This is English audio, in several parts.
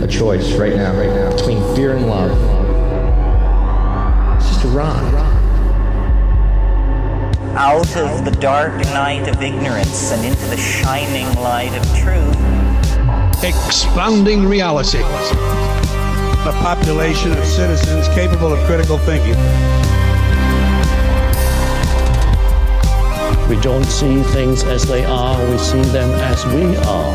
a choice right now, between fear and love. It's just a rock. Out of the dark night of ignorance and into the shining light of truth. Expanding reality. A population of citizens capable of critical thinking. We don't see things as they are, we see them as we are.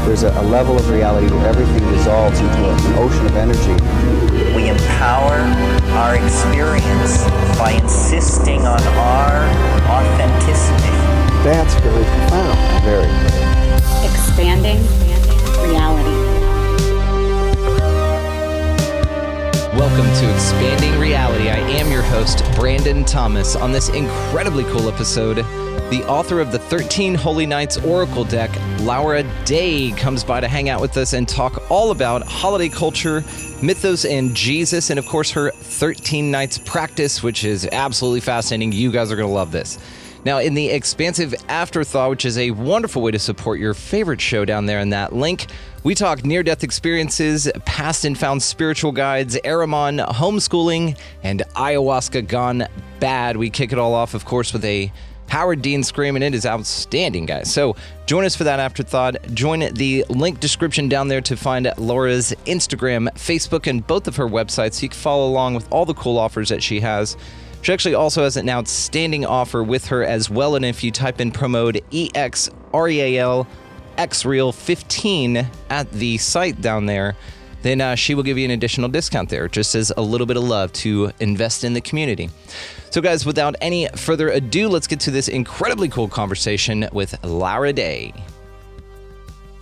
There's a level of reality where everything dissolves into an ocean of energy. We empower our experience by insisting on our authenticity. That's very profound. Very. Expanding reality. Welcome to Expanding Reality. I am your host, Brandon Thomas. On this incredibly cool episode, the author of the 13 Holy Nights Oracle deck, Lara Day, comes by to hang out with us and talk all about holiday culture, mythos, and Jesus, and of course her 13 Nights practice, which is absolutely fascinating. You guys are going to love this. Now, in the Expansive Afterthought, which is a wonderful way to support your favorite show down there in that link, we talk near-death experiences, past and found spiritual guides, Aramon, homeschooling, and ayahuasca gone bad. We kick it all off, of course, with a Howard Dean scream, and it is outstanding, guys. So join us for that afterthought. Join the link description down there to find Laura's Instagram, Facebook, and both of her websites so you can follow along with all the cool offers that she has. She actually also has an outstanding offer with her as well, and if you type in promode EXREAL XREAL15 at the site down there, then she will give you an additional discount there, just as a little bit of love to invest in the community. So guys, without any further ado, let's get to this incredibly cool conversation with Lara Day.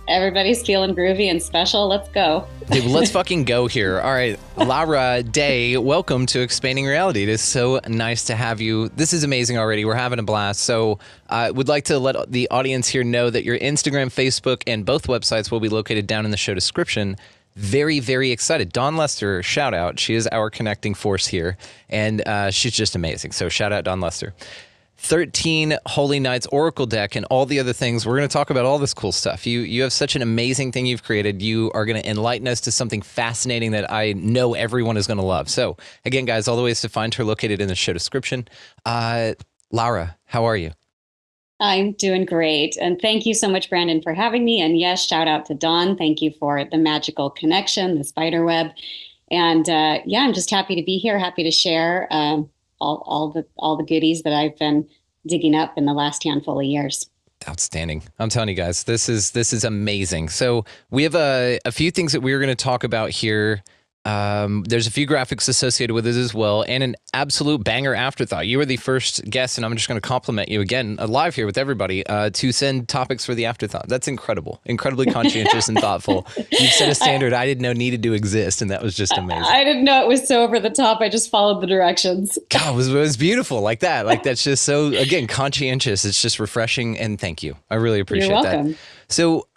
Everybody's feeling groovy and special. Let's go. Dude, let's fucking go here. All right, Lara Day, welcome to Expanding Reality. It is so nice to have you. This is amazing already. We're having a blast. So I would like to let the audience here know that your Instagram, Facebook, and both websites will be located down in the show description. Very, very excited. Dawn Lester, shout out. She is our connecting force here, and she's just amazing. So shout out Dawn Lester. 13 Holy Nights Oracle deck and all the other things. We're going to talk about all this cool stuff. You have such an amazing thing you've created. You are going to enlighten us to something fascinating that I know everyone is going to love. So again, guys, all the ways to find her located in the show description. Lara, how are you? I'm doing great. And thank you so much, Brandon, for having me. And yes, shout out to Dawn. Thank you for the magical connection, the spider web. And I'm just happy to be here, happy to share all the goodies that I've been digging up in the last handful of years. Outstanding. I'm telling you guys, this is amazing. So we have a few things that we're going to talk about here. There's a few graphics associated with it as well, and an absolute banger afterthought. You were the first guest, and I'm just going to compliment you again, live here with everybody, to send topics for the afterthought. That's incredible. Incredibly conscientious and thoughtful. You've set a standard I didn't know needed to exist, and that was just amazing. I didn't know it was so over the top. I just followed the directions. God, it was beautiful like that. Like, that's just so, again, conscientious. It's just refreshing, and thank you. I really appreciate You're that. welcome. So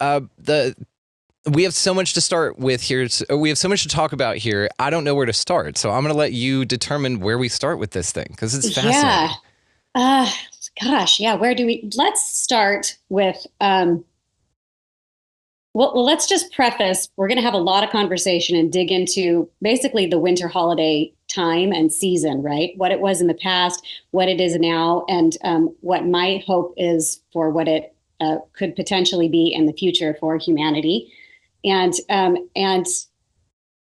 we have so much to start with here. We have so much to talk about here. I don't know where to start. So I'm going to let you determine where we start with this thing, because it's fascinating. Yeah. Where do we? Let's start with, well, let's just preface. We're going to have a lot of conversation and dig into basically the winter holiday time and season, right? What it was in the past, what it is now, and what my hope is for what it could potentially be in the future for humanity. And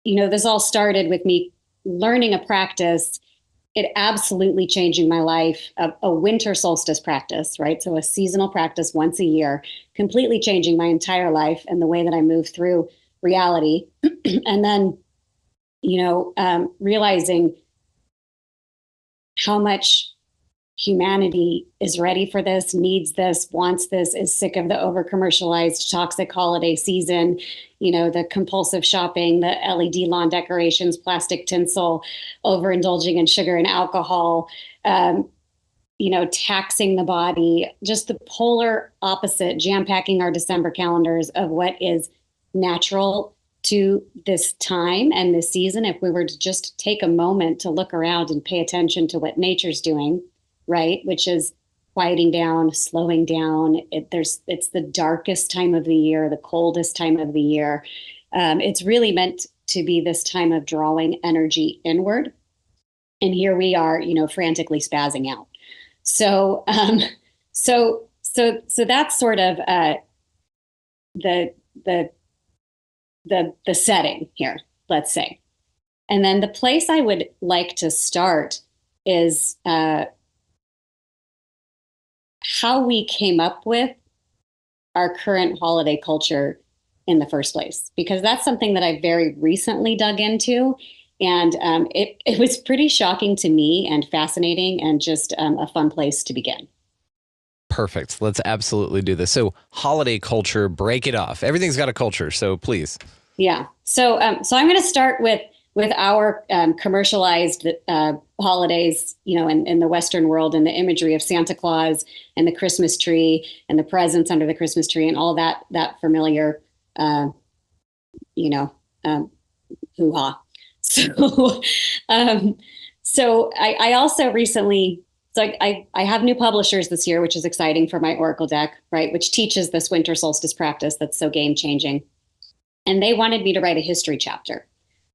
this all started with me learning a practice, it absolutely changing my life, a winter solstice practice, right? So a seasonal practice once a year, completely changing my entire life and the way that I move through reality. And then, realizing how much humanity is ready for this, needs this, wants this, is sick of the over-commercialized toxic holiday season, the compulsive shopping, the LED lawn decorations, plastic tinsel, overindulging in sugar and alcohol, taxing the body, just the polar opposite, jam-packing our December calendars of what is natural to this time and this season. If we were to just take a moment to look around and pay attention to what nature's doing, right? Which is quieting down, slowing down. It's the darkest time of the year, the coldest time of the year. It's really meant to be this time of drawing energy inward. And here we are, frantically spazzing out. So, so that's sort of the setting here, let's say. And then the place I would like to start is how we came up with our current holiday culture in the first place, because that's something that I very recently dug into. And it was pretty shocking to me and fascinating and just a fun place to begin. Perfect. Let's absolutely do this. So holiday culture, break it off. Everything's got a culture, so please. Yeah. So I'm going to start with our commercialized holidays, in the Western world, and the imagery of Santa Claus and the Christmas tree and the presents under the Christmas tree and all that familiar, hoo-ha. So I also recently, I have new publishers this year, which is exciting for my Oracle deck, right? Which teaches this winter solstice practice that's so game changing. And they wanted me to write a history chapter,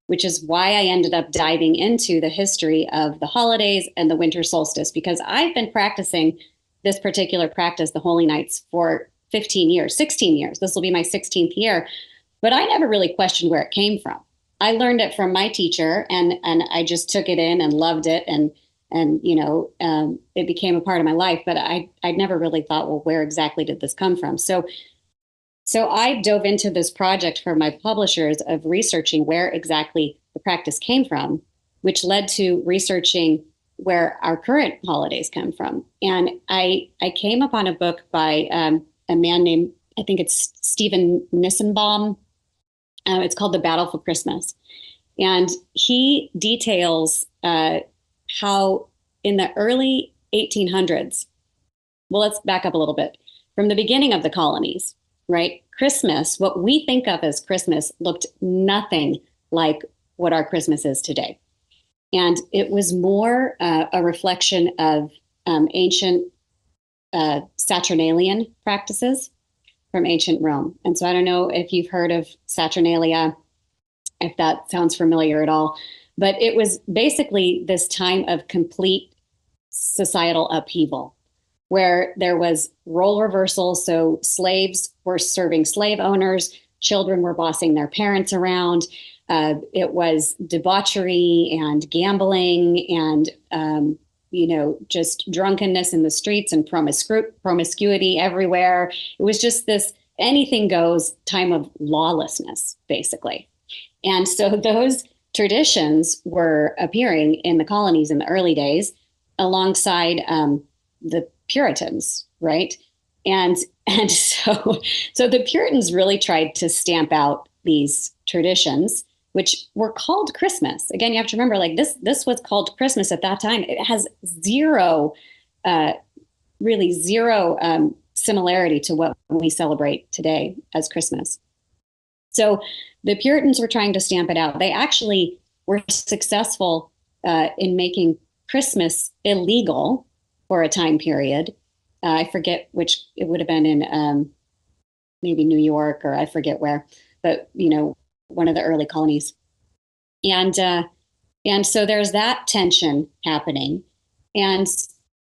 which is why I ended up diving into the history of the holidays and the winter solstice, because I've been practicing this particular practice, the Holy Nights, for 15 years, 16 years. This will be my 16th year, but I never really questioned where it came from. I learned it from my teacher, and I just took it in and loved it, and it became a part of my life. But I'd never really thought, well, where exactly did this come from? So I dove into this project for my publishers of researching where exactly the practice came from, which led to researching where our current holidays come from. And I came upon a book by a man named, I think it's Stephen Nissenbaum. It's called The Battle for Christmas. And he details how in the early 1800s, well, let's back up a little bit. From the beginning of the colonies, right? Christmas, what we think of as Christmas, looked nothing like what our Christmas is today. And it was more a reflection of ancient Saturnalian practices from ancient Rome. And so I don't know if you've heard of Saturnalia, if that sounds familiar at all, but it was basically this time of complete societal upheaval, where there was role reversal. So slaves were serving slave owners, children were bossing their parents around. It was debauchery and gambling and, just drunkenness in the streets and promiscuity everywhere. It was just this anything goes time of lawlessness, basically. And so those traditions were appearing in the colonies in the early days alongside the Puritans, right? And so the Puritans really tried to stamp out these traditions, which were called Christmas. Again, you have to remember, this was called Christmas at that time. It has zero similarity to what we celebrate today as Christmas. So the Puritans were trying to stamp it out. They actually were successful in making Christmas illegal for a time period. I forget which, it would have been in maybe New York, or I forget where, but one of the early colonies. And so there's that tension happening. And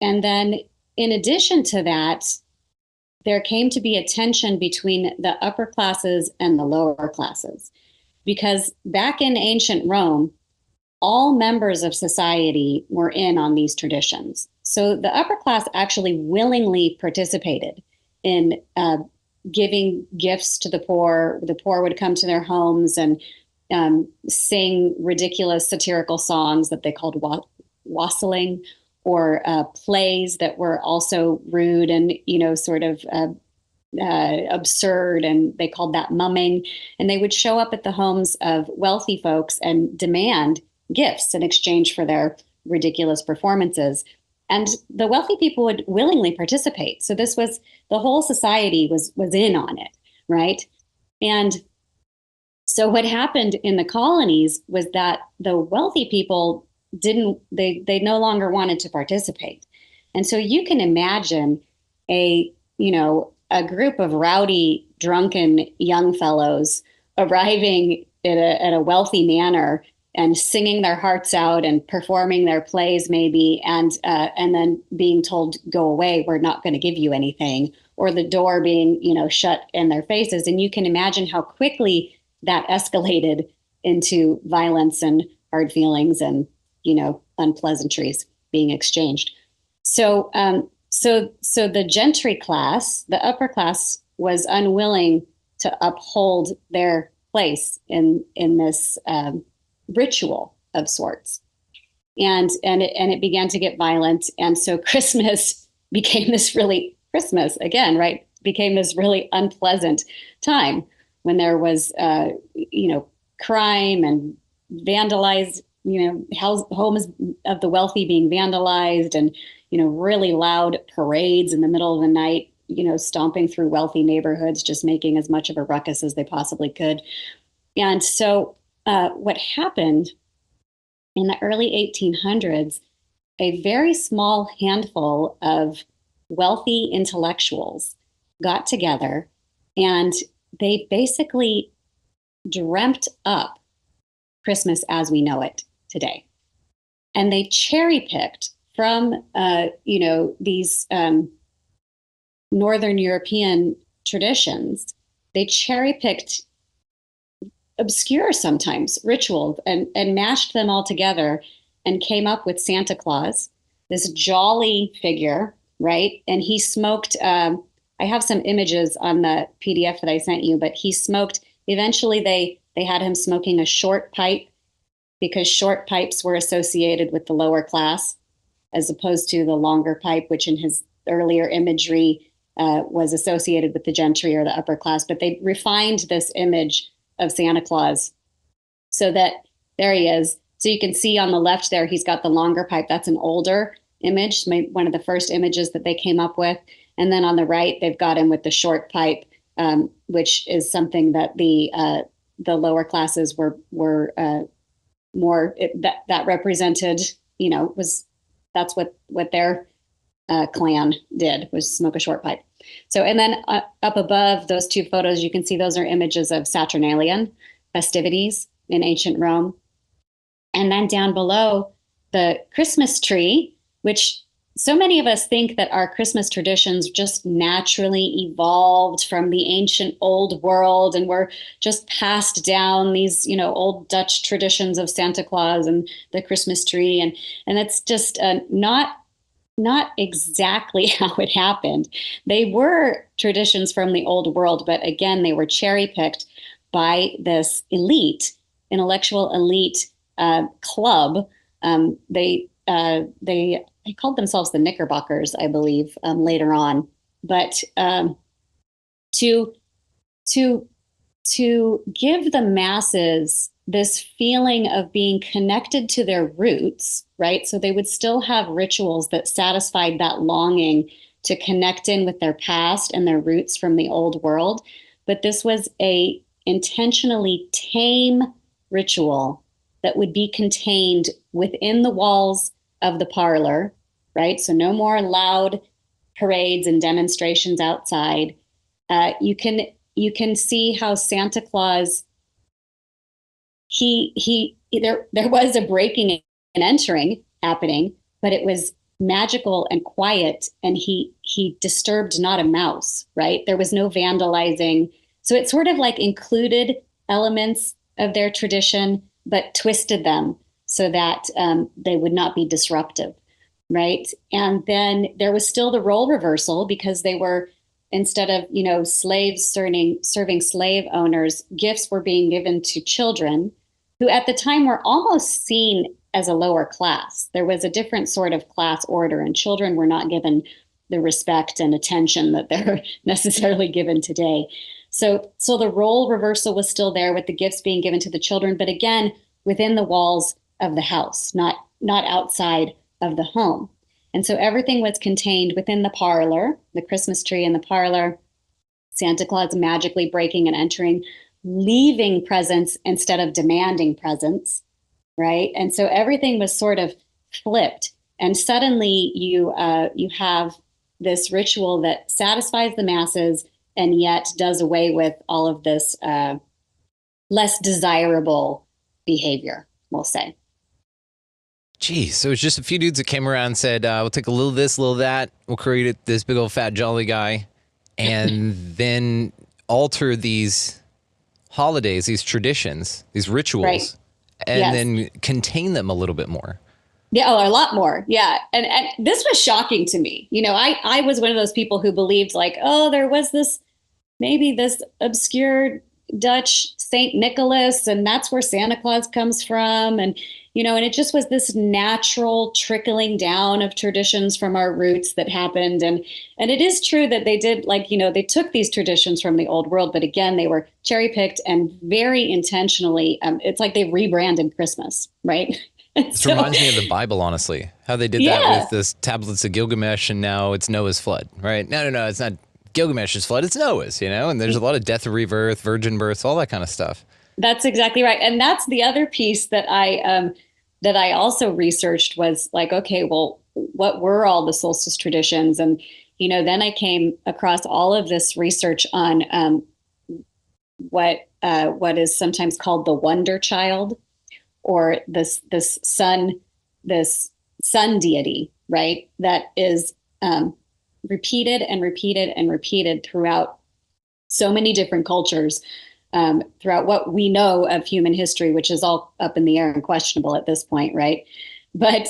then in addition to that, there came to be a tension between the upper classes and the lower classes, because back in ancient Rome, all members of society were in on these traditions. So the upper class actually willingly participated in giving gifts to the poor. The poor would come to their homes and sing ridiculous satirical songs that they called wassailing, or plays that were also rude and, sort of absurd, and they called that mumming. And they would show up at the homes of wealthy folks and demand gifts in exchange for their ridiculous performances. And the wealthy people would willingly participate. So this was, the whole society was in on it, right? And so what happened in the colonies was that the wealthy people they no longer wanted to participate. And so you can imagine a group of rowdy, drunken young fellows arriving at a wealthy manor and singing their hearts out and performing their plays maybe, and then being told, go away, we're not going to give you anything, or the door being, shut in their faces. And you can imagine how quickly that escalated into violence and hard feelings and, unpleasantries being exchanged. So the gentry class, the upper class, was unwilling to uphold their place in this ritual of sorts, and it began to get violent. And so Christmas became this really became this really unpleasant time when there was crime and vandalized, homes of the wealthy being vandalized, and really loud parades in the middle of the night, stomping through wealthy neighborhoods, just making as much of a ruckus as they possibly could. And so what happened in the early 1800s, a very small handful of wealthy intellectuals got together and they basically dreamt up Christmas as we know it today. And they cherry picked from, these Northern European traditions. They cherry picked obscure sometimes rituals and mashed them all together and came up with Santa Claus, this jolly figure, right? And he smoked, I have some images on the PDF that I sent you, but he smoked, eventually they had him smoking a short pipe because short pipes were associated with the lower class as opposed to the longer pipe, which in his earlier imagery was associated with the gentry or the upper class. But they refined this image of Santa Claus so that there he is. So you can see on the left there, he's got the longer pipe. That's an older image, one of the first images that they came up with. And then on the right, they've got him with the short pipe, which is something that the lower classes were more that represented, that's what their clan did, was smoke a short pipe. So, and then up above those two photos, you can see those are images of Saturnalian festivities in ancient Rome. And then down below, the Christmas tree, which so many of us think that our Christmas traditions just naturally evolved from the ancient old world and were just passed down these, old Dutch traditions of Santa Claus and the Christmas tree. And it's just not exactly how it happened. They were traditions from the old world, but again, they were cherry picked by this intellectual elite club. They called themselves the Knickerbockers, I believe, later on. But to give the masses this feeling of being connected to their roots, right? So they would still have rituals that satisfied that longing to connect in with their past and their roots from the old world. But this was a intentionally tame ritual that would be contained within the walls of the parlor, right? So no more loud parades and demonstrations outside. You can see how Santa Claus, there was a breaking and entering happening, but it was magical and quiet, and he disturbed not a mouse, right? There was no vandalizing. So it sort of like included elements of their tradition, but twisted them so that they would not be disruptive, right? And then there was still the role reversal because they were, instead of, slaves serving slave owners, gifts were being given to children who at the time were almost seen as a lower class. There was a different sort of class order, and children were not given the respect and attention that they're necessarily given today. So the role reversal was still there with the gifts being given to the children, but again, within the walls of the house, not outside of the home. And so everything was contained within the parlor, the Christmas tree in the parlor, Santa Claus magically breaking and entering, leaving presents instead of demanding presents, right? And so everything was sort of flipped. And suddenly you have this ritual that satisfies the masses and yet does away with all of this less desirable behavior, we'll say. Geez, so it's just a few dudes that came around and said, we'll take a little of this, a little of that. We'll create this big old fat jolly guy and then alter these holidays, these traditions, these rituals, right. and Yes. then contain them a little bit more. Yeah, oh, a lot more. Yeah. And this was shocking to me. You know, I was one of those people who believed like, oh, there was maybe this obscure Dutch Saint Nicholas, and that's where Santa Claus comes from. And, you know, and it just was this natural trickling down of traditions from our roots that happened. And it is true that they did, like, you know, they took these traditions from the old world, but again, they were cherry picked and very intentionally. It's like they rebranded Christmas, right? This reminds me of the Bible, honestly, how they did that with this tablets of Gilgamesh, and now it's Noah's flood, right? No, it's not Gilgamesh's flood, it's Noah's, you know, and there's a lot of death, rebirth, virgin births, all that kind of stuff. That's exactly right. And that's the other piece that I also researched was like, okay, well, what were all the solstice traditions? And, you know, then I came across all of this research on what is sometimes called the wonder child, or this sun deity, right? That is repeated and repeated and repeated throughout so many different cultures, throughout what we know of human history, which is all up in the air and questionable at this point, right? But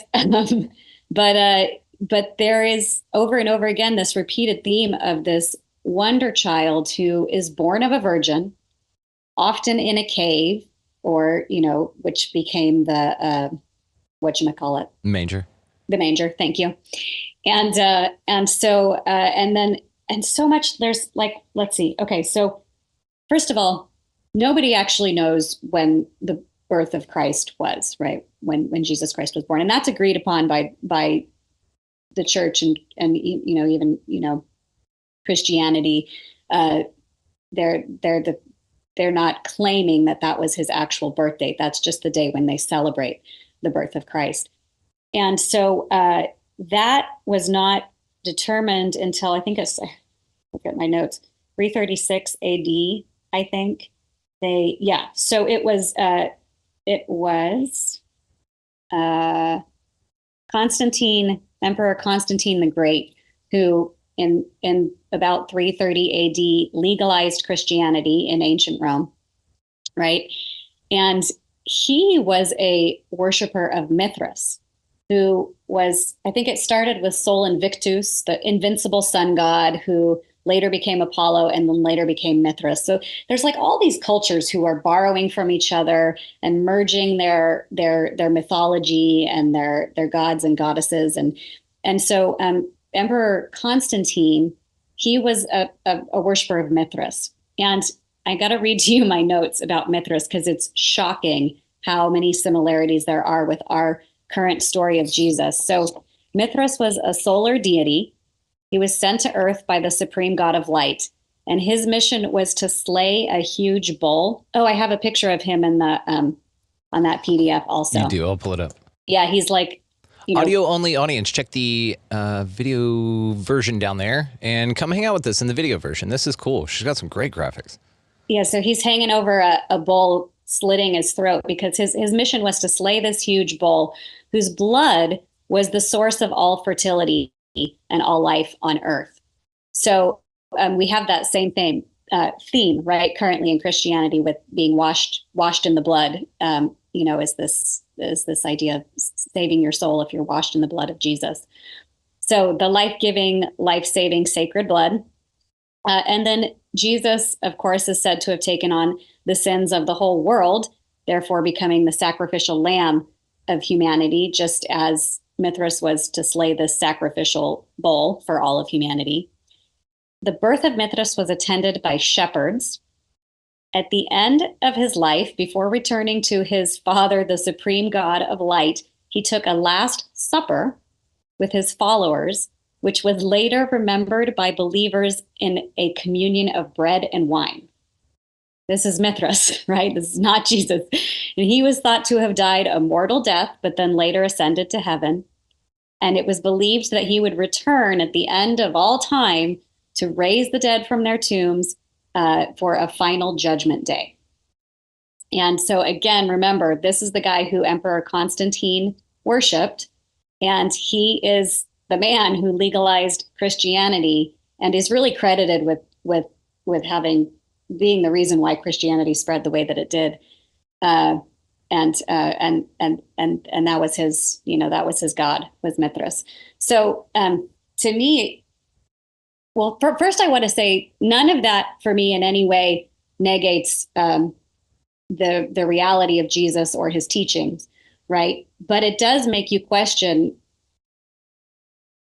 there is over and over again this repeated theme of this wonder child who is born of a virgin, often in a cave, or, you know, which became the whatchamacallit? Manger. The manger, thank you. And so much, there's like, let's see. Okay, so first of all, nobody actually knows when the birth of Christ was, right? When Jesus Christ was born. And that's agreed upon by the church and you know, even, you know, Christianity. They're not claiming that was his actual birth date. That's just the day when they celebrate the birth of Christ. And so that was not determined until, I think look at my notes, 336 AD, I think. So it was Emperor Constantine the Great, who in about 330 AD legalized Christianity in ancient Rome, right? And he was a worshiper of Mithras, who was, I think it started with Sol Invictus, the invincible sun god, who later became Apollo and then later became Mithras. So there's like all these cultures who are borrowing from each other and merging their mythology and their gods and goddesses. And so Emperor Constantine, he was a worshiper of Mithras. And I got to read to you my notes about Mithras because it's shocking how many similarities there are with our current story of Jesus. So Mithras was a solar deity. He was sent to Earth by the supreme god of light, and his mission was to slay a huge bull. Oh, I have a picture of him in the on that PDF also. You do. I'll pull it up. Yeah, he's like, you know, audio only audience. Check the video version down there and come hang out with us in the video version. This is cool. She's got some great graphics. Yeah, so he's hanging over a bull, slitting his throat because his mission was to slay this huge bull whose blood was the source of all fertility and all life on Earth. So we have that same theme, right, currently in Christianity with being washed in the blood. You know, is this idea of saving your soul if you're washed in the blood of Jesus. So the life-giving, life-saving sacred blood. And then Jesus, of course, is said to have taken on the sins of the whole world, therefore becoming the sacrificial lamb of humanity, just as Mithras was to slay this sacrificial bull for all of humanity. The birth of Mithras was attended by shepherds. At the end of his life, before returning to his father, the supreme god of light, he took a last supper with his followers, which was later remembered by believers in a communion of bread and wine. This is Mithras, right? This is not Jesus. And he was thought to have died a mortal death, but then later ascended to heaven. And it was believed that he would return at the end of all time to raise the dead from their tombs for a final judgment day. And so again, remember, this is the guy who Emperor Constantine worshipped, and he is the man who legalized Christianity and is really credited with having being the reason why Christianity spread the way that it did. And that was his, that was his god, was Mithras. So to me, well, first I want to say none of that for me in any way negates the reality of Jesus or his teachings, right? But it does make you question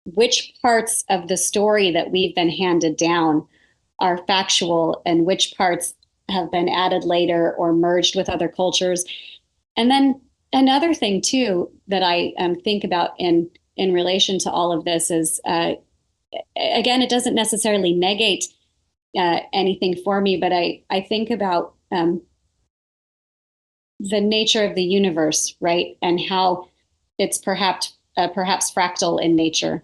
which parts of the story that we've been handed down are factual and which parts have been added later or merged with other cultures. And then another thing too that I think about in relation to all of this is, again, it doesn't necessarily negate anything for me, but I think about the nature of the universe, right? And how it's perhaps fractal in nature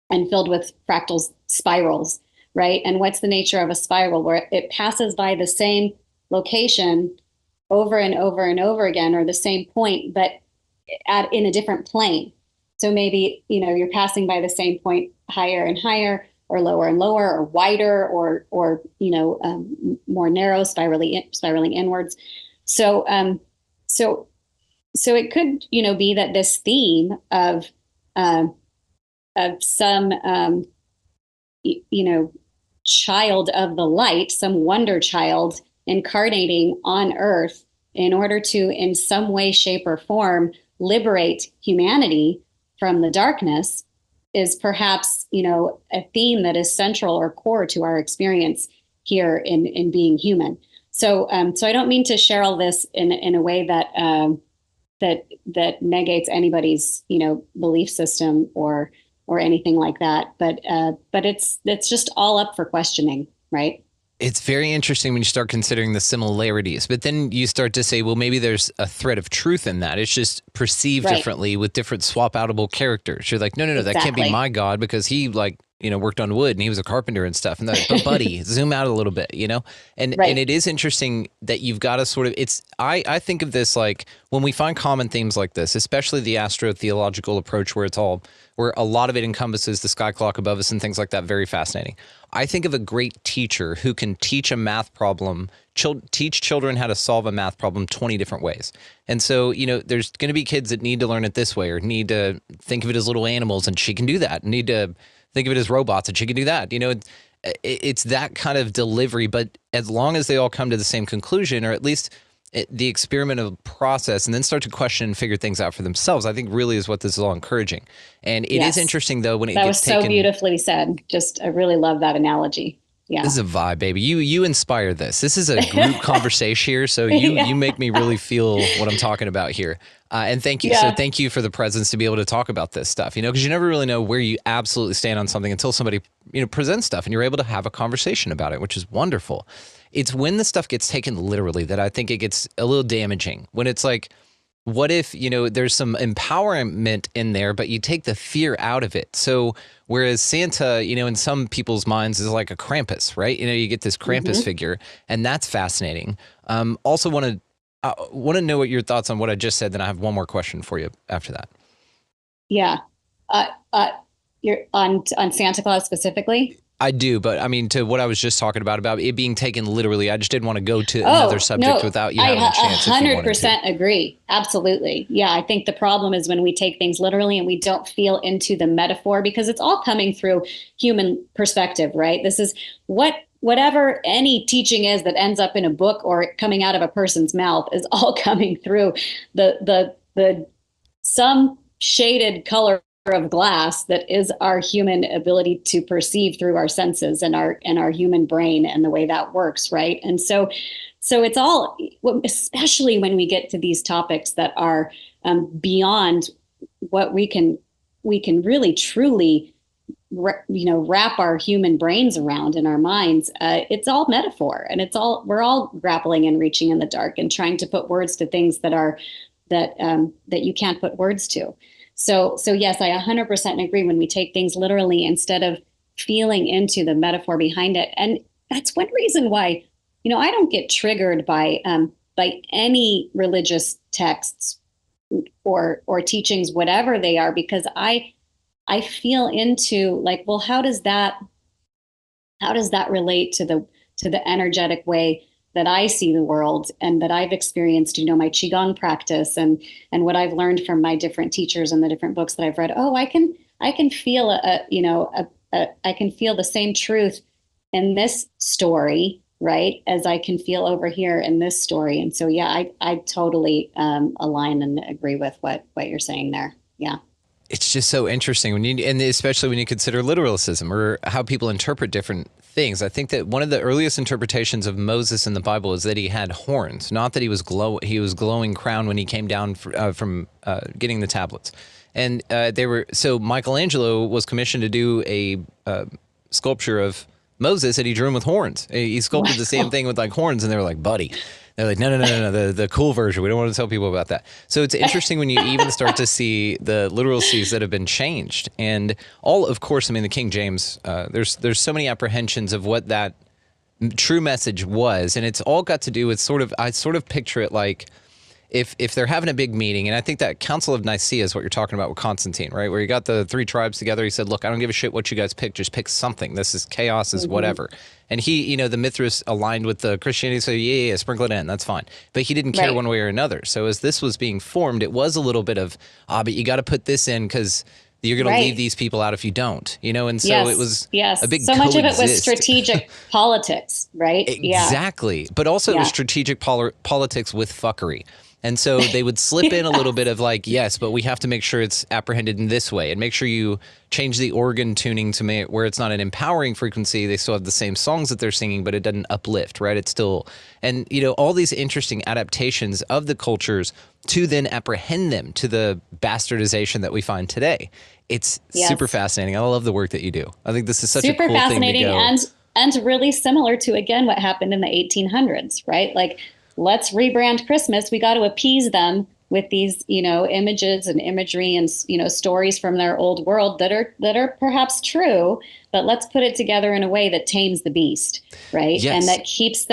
and filled with fractal spirals, right? And what's the nature of a spiral? Where it passes by the same location over and over and over again, or the same point, but in a different plane. So maybe, you're passing by the same point higher and higher, or lower and lower, or wider, or more narrow, spiraling inwards. So it could, be that this theme of some, child of the light, some wonder child incarnating on Earth in order to, in some way, shape, or form, liberate humanity from the darkness, is perhaps, a theme that is central or core to our experience here in being human. So I don't mean to share all this in a way that that negates anybody's, belief system or anything like that. But it's just all up for questioning, right? It's very interesting when you start considering the similarities, but then you start to say, well, maybe there's a thread of truth in that. It's just perceived differently with different swap-outable characters. You're like, no, exactly. That can't be my God because he worked on wood and he was a carpenter and stuff. And but buddy, zoom out a little bit, And it is interesting that you've got to sort of, I think of this like when we find common themes like this, especially the astro-theological approach where a lot of it encompasses the sky clock above us and things like that. Very fascinating. I think of a great teacher who can teach a math problem, teach children how to solve a math problem 20 different ways. And so, there's going to be kids that need to learn it this way or need to think of it as little animals, and she can do that. Need to think of it as robots, and she can do that. It's that kind of delivery, but as long as they all come to the same conclusion, or at least the experimental process, and then start to question and figure things out for themselves, I think really is what this is all encouraging. And it is interesting, though, when it gets taken. That was so beautifully said. I really love that analogy. Yeah. This is a vibe, baby. You inspire this. This is a group conversation here, so you make me really feel what I'm talking about here. And thank you. Yeah. So thank you for the presence to be able to talk about this stuff, because you never really know where you absolutely stand on something until somebody, presents stuff and you're able to have a conversation about it, which is wonderful. It's when the stuff gets taken literally that I think it gets a little damaging. When it's like, what if, there's some empowerment in there, but you take the fear out of it? So whereas Santa, in some people's minds is like a Krampus, right? You get this Krampus figure, and that's fascinating. Also want to know what your thoughts on what I just said. Then I have one more question for you after that. Yeah. You're on Santa Claus specifically? I do, but I mean, to what I was just talking about it being taken literally, I just didn't want to go to another subject without you having a chance. I 100% agree. Absolutely. Yeah, I think the problem is when we take things literally and we don't feel into the metaphor, because it's all coming through human perspective, right? This is whatever any teaching is that ends up in a book or coming out of a person's mouth is all coming through the some shaded color of glass that is our human ability to perceive through our senses and our human brain and the way that works, right? And so it's all, especially when we get to these topics that are beyond what we can really truly wrap our human brains around in our minds. It's all metaphor, and we're all grappling and reaching in the dark and trying to put words to things that you can't put words to. So yes, I 100% agree when we take things literally instead of feeling into the metaphor behind it. And that's one reason why, I don't get triggered by any religious texts or teachings, whatever they are, because I feel into like, well, how does that relate to the energetic way that I see the world and that I've experienced, my Qigong practice and what I've learned from my different teachers and the different books that I've read. Oh, I can feel I can feel the same truth in this story, right, as I can feel over here in this story. And so, yeah, I totally align and agree with what you're saying there. Yeah. It's just so interesting and especially when you consider literalism or how people interpret different things. I think that one of the earliest interpretations of Moses in the Bible is that he had horns, not that he was glowing crown when he came down from getting the tablets. And so Michelangelo was commissioned to do a sculpture of Moses, and he drew him with horns. He sculpted the same thing with like horns, and they were like, buddy. They're like, no, the cool version. We don't want to tell people about that. So it's interesting when you even start to see the literalcies that have been changed. And of course, the King James, there's so many apprehensions of what that true message was. And it's all got to do with I sort of picture it like, if they're having a big meeting, and I think that Council of Nicaea is what you're talking about with Constantine, right? Where you got the three tribes together. He said, look, I don't give a shit what you guys pick. Just pick something. This is chaos, is whatever. And he, the Mithras aligned with the Christianity. So yeah, sprinkle it in. That's fine. But he didn't care one way or another. So as this was being formed, it was a little bit of, but you got to put this in because you're going to leave these people out if you don't, and so it was a big so much of it was strategic politics, right? Exactly. But also it was strategic politics with fuckery. And so they would slip in a little bit of like, yes, but we have to make sure it's apprehended in this way and make sure you change the organ tuning to make where it's not an empowering frequency. They still have the same songs that they're singing, but it doesn't uplift, right? It's still, and all these interesting adaptations of the cultures to then apprehend them to the bastardization that we find today. It's super fascinating. I love the work that you do. I think this is such a cool thing to go. And really similar to, again, what happened in the 1800s, right? Like, let's rebrand Christmas. We got to appease them with these, images and imagery and, stories from their old world that are perhaps true, but let's put it together in a way that tames the beast, right? Yes. And that keeps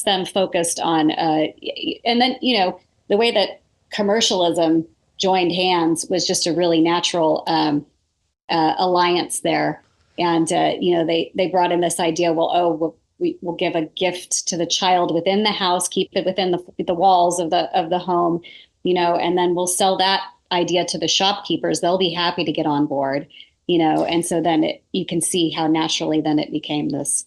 them focused on, and then, the way that commercialism joined hands was just a really natural alliance there. And, they brought in this idea, we'll give a gift to the child within the house, keep it within the walls of the home, and then we'll sell that idea to the shopkeepers. They'll be happy to get on board, and so then you can see how naturally then it became this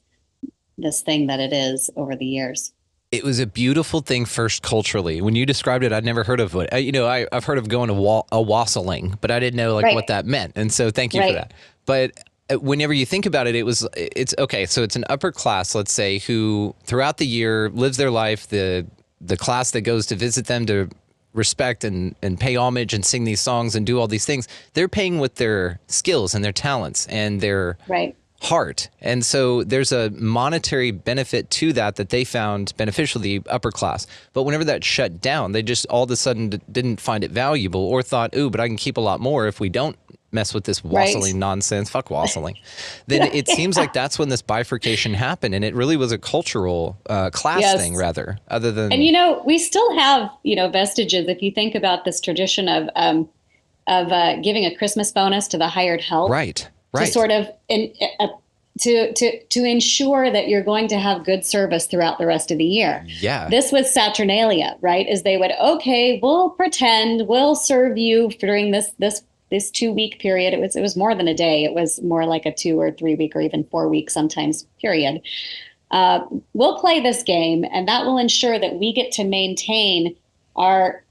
thing that it is over the years. It was a beautiful thing first culturally. When you described it, I'd never heard of it. I've heard of going to a wassailing, but I didn't know what that meant. And so thank you for that. But whenever you think about it, it's okay. So it's an upper class, let's say, who throughout the year lives their life. The class that goes to visit them to respect and pay homage and sing these songs and do all these things, they're paying with their skills and their talents and their heart. And so there's a monetary benefit to that they found beneficial, the upper class. But whenever that shut down, they just all of a sudden didn't find it valuable or thought, but I can keep a lot more if we don't mess with this wassailing nonsense. Fuck wassailing. Then it seems like that's when this bifurcation happened, and it really was a cultural class thing rather, other than. And we still have vestiges. If you think about this tradition of giving a Christmas bonus to the hired help, right, to sort of to ensure that you're going to have good service throughout the rest of the year. Yeah, this was Saturnalia, right? Is they would we'll pretend we'll serve you during this 2-week period. It was more than a day. It was more like a 2 or 3 week or even 4 week sometimes period. We'll play this game, and that will ensure that we get to maintain our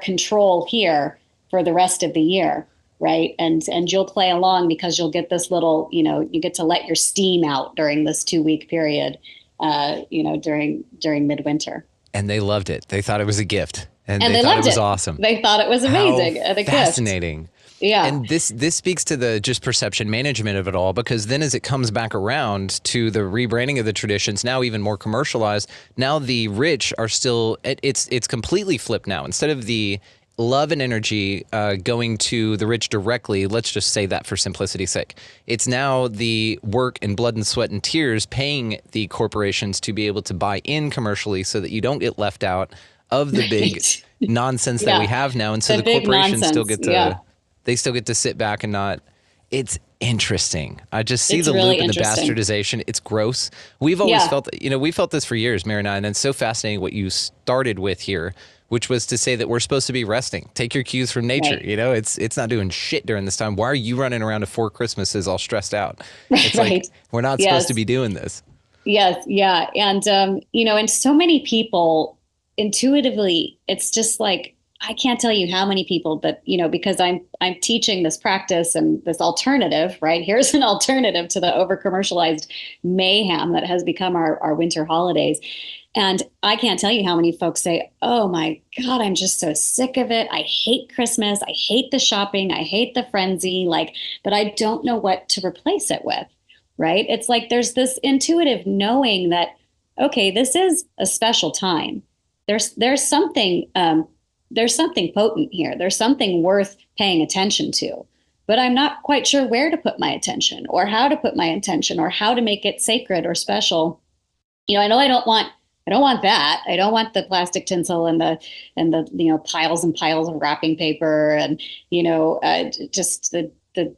control here for the rest of the year, right? And you'll play along because you'll get this little, you get to let your steam out during this 2-week period, during midwinter. And they loved it. They thought it was a gift. And they thought loved it was awesome. They thought it was amazing. Fascinating. Yeah. And this speaks to the just perception management of it all, because then as it comes back around to the rebranding of the traditions, now even more commercialized, now the rich are still, it's completely flipped now. Instead of the love and energy going to the rich directly. Let's just say that for simplicity's sake. It's now the work and blood and sweat and tears paying the corporations to be able to buy in commercially so that you don't get left out of the big nonsense that we have now. And so the corporations still get to, they still get to sit back and not, it's interesting. I just see the really loop and the bastardization. It's gross. We've always felt, we felt this for years, Mary and I, and it's so fascinating what you started with here, which was to say that we're supposed to be resting. Take your cues from nature. Right. You know, it's not doing shit during this time. Why are you running around to 4 Christmases all stressed out? It's like, we're not supposed to be doing this. Yes. Yeah. And, and so many people intuitively, it's just like, I can't tell you how many people, but, because I'm teaching this practice and this alternative, right? Here's an alternative to the over-commercialized mayhem that has become our winter holidays. And I can't tell you how many folks say, oh my God, I'm just so sick of it. I hate Christmas. I hate the shopping. I hate the frenzy, but I don't know what to replace it with, right? It's like there's this intuitive knowing that, okay, this is a special time. There's something potent here. There's something worth paying attention to, but I'm not quite sure where to put my attention or how to put my attention or how to make it sacred or special. I know I don't want that. I don't want the plastic tinsel and the piles and piles of wrapping paper and, just the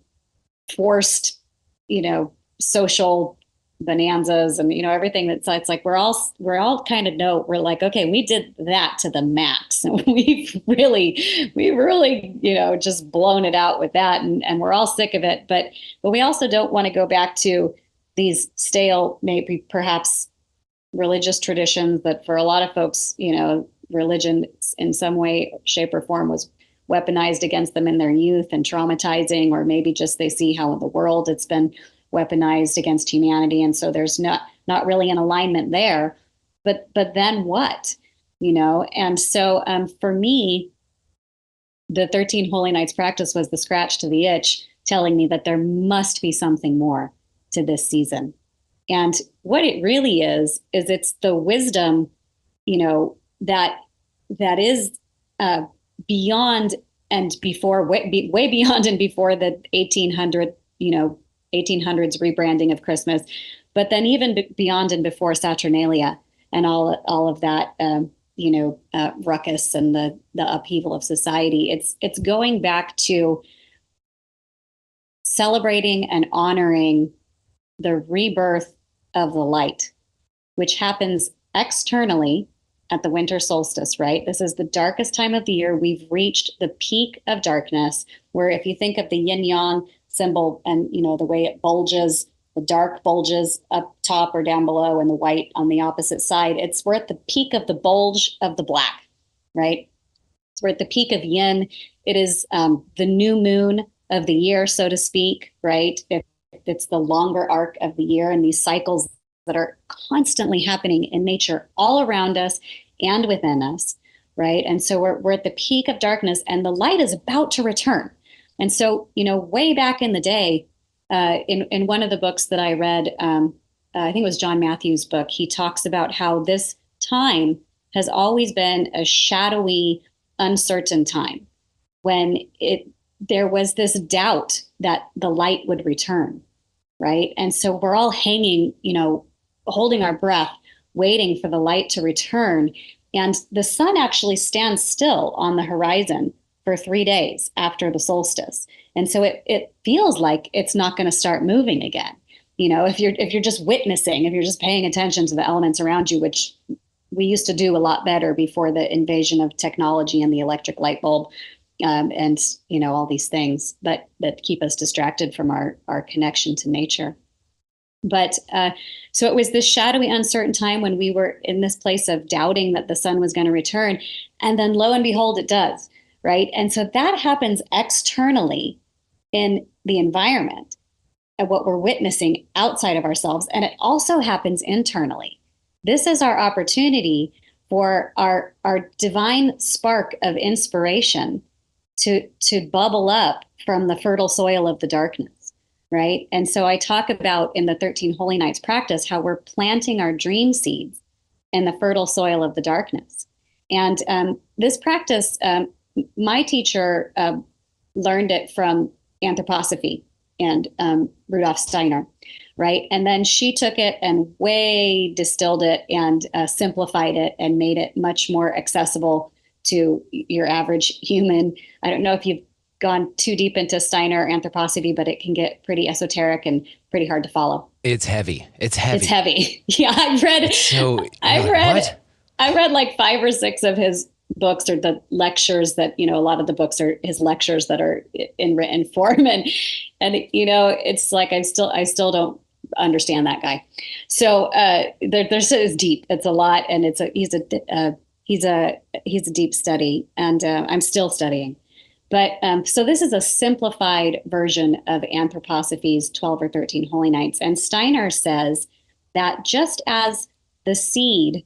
forced, social bonanzas and, everything it's like we're all kind of know, we're like, okay, we did that to the max. We've really, just blown it out with that. And we're all sick of it. But we also don't want to go back to these stale, maybe perhaps religious traditions that for a lot of folks, religion in some way, shape or form was weaponized against them in their youth and traumatizing, or maybe just they see how in the world it's been weaponized against humanity. And so there's not really an alignment there, but then what, And so for me, the 13 Holy Nights practice was the scratch to the itch, telling me that there must be something more to this season. And what it really is it's the wisdom, that is beyond and before, way beyond and before the 1800s rebranding of Christmas, but then even beyond and before Saturnalia and all of that, ruckus and the upheaval of society. It's going back to celebrating and honoring the rebirth of the light, which happens externally at the winter solstice, right? This is the darkest time of the year. We've reached the peak of darkness, where if you think of the yin yang symbol and, the way it bulges, the dark bulges up top or down below and the white on the opposite side, we're at the peak of the bulge of the black, right? So we're at the peak of yin. It is the new moon of the year, so to speak, right? It's the longer arc of the year and these cycles that are constantly happening in nature all around us and within us, right? And so we're at the peak of darkness and the light is about to return. And so, way back in the day, in one of the books that I read, I think it was John Matthews' book, he talks about how this time has always been a shadowy, uncertain time when there was this doubt that the light would return, right? And so we're all hanging, holding our breath, waiting for the light to return. And the sun actually stands still on the horizon for 3 days after the solstice. And so it feels like it's not going to start moving again. If you're just witnessing, if you're just paying attention to the elements around you, which we used to do a lot better before the invasion of technology and the electric light bulb, and all these things that keep us distracted from our connection to nature. But so it was this shadowy, uncertain time when we were in this place of doubting that the sun was going to return. And then lo and behold, it does, right? And so that happens externally in the environment and what we're witnessing outside of ourselves. And it also happens internally. This is our opportunity for our divine spark of inspiration to bubble up from the fertile soil of the darkness, right? And so I talk about in the 13 Holy Nights practice how we're planting our dream seeds in the fertile soil of the darkness. And this practice my teacher learned it from anthroposophy and Rudolph Steiner, right? And then she took it and way distilled it and simplified it and made it much more accessible to your average human. I don't know if you've gone too deep into Steiner anthroposophy, but it can get pretty esoteric and pretty hard to follow. It's heavy. It's heavy. It's heavy. Yeah, I've read like 5 or 6 of his books, or the lectures that, a lot of the books are his lectures that are in written form. And it's like, I still don't understand that guy. So it's deep. It's a lot. And he's a deep study, and I'm still studying. But so this is a simplified version of anthroposophy's 12 or 13 holy nights. And Steiner says that just as the seed,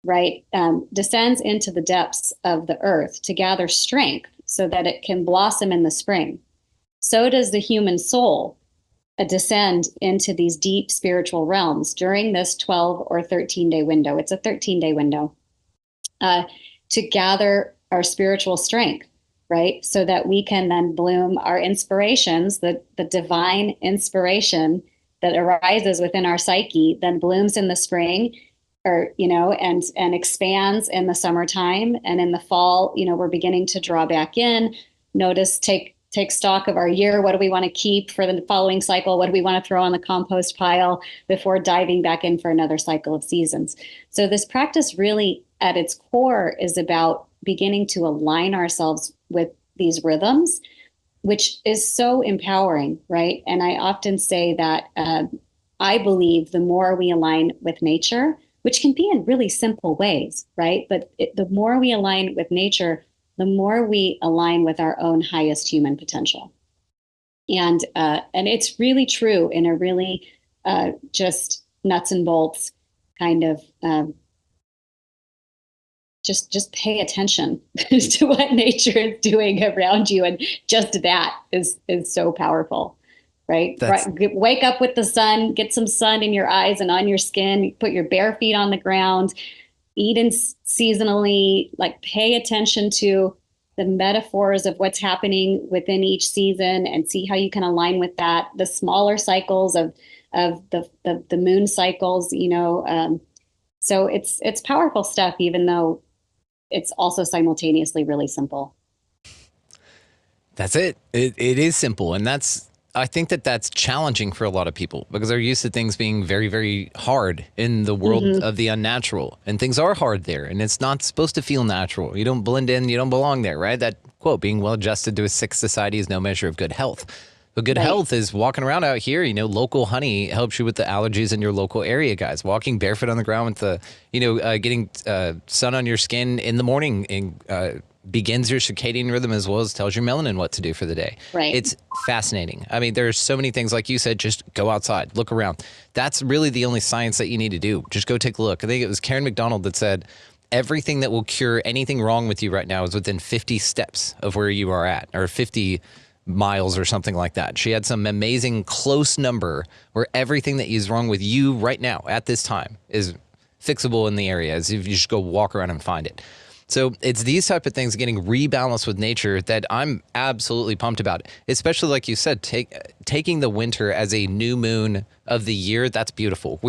right, descends into the depths of the earth to gather strength so that it can blossom in the spring, so does the human soul descend into these deep spiritual realms during this 12 or 13-day window. It's a 13-day window to gather our spiritual strength, right? So that we can then bloom our inspirations, the divine inspiration that arises within our psyche, then blooms in the spring, or, and expands in the summertime. And in the fall, we're beginning to draw back in, take stock of our year. What do we want to keep for the following cycle? What do we want to throw on the compost pile before diving back in for another cycle of seasons? So this practice really at its core is about beginning to align ourselves with these rhythms, which is so empowering, right? And I often say that I believe the more we align with nature, which can be in really simple ways, right? But the more we align with nature, the more we align with our own highest human potential. And it's really true in a really just nuts and bolts kind of just pay attention to what nature is doing around you. And just that is so powerful. Right? Wake up with the sun, get some sun in your eyes and on your skin, put your bare feet on the ground, eat in seasonally, like pay attention to the metaphors of what's happening within each season and see how you can align with that. The smaller cycles of the moon cycles, so it's powerful stuff, even though it's also simultaneously really simple. That's it. It is simple. And I think that's challenging for a lot of people because they're used to things being very, very hard in the world of the unnatural. And things are hard there. And it's not supposed to feel natural. You don't blend in. You don't belong there, right? That quote, being well adjusted to a sick society is no measure of good health. But good health is walking around out here. Local honey helps you with the allergies in your local area, guys. Walking barefoot on the ground with the, getting sun on your skin in the morning and begins your circadian rhythm as well as tells your melanin what to do for the day. Right. It's fascinating. I mean, there's so many things, like you said, just go outside, look around. That's really the only science that you need to do. Just go take a look. I think it was Karen McDonald that said, everything that will cure anything wrong with you right now is within 50 steps of where you are at, or 50 miles or something like that. She had some amazing close number where everything that is wrong with you right now at this time is fixable in the area, as if you just go walk around and find it. So it's these type of things, getting rebalanced with nature, that I'm absolutely pumped about. Especially like you said, taking the winter as a new moon of the year. That's beautiful.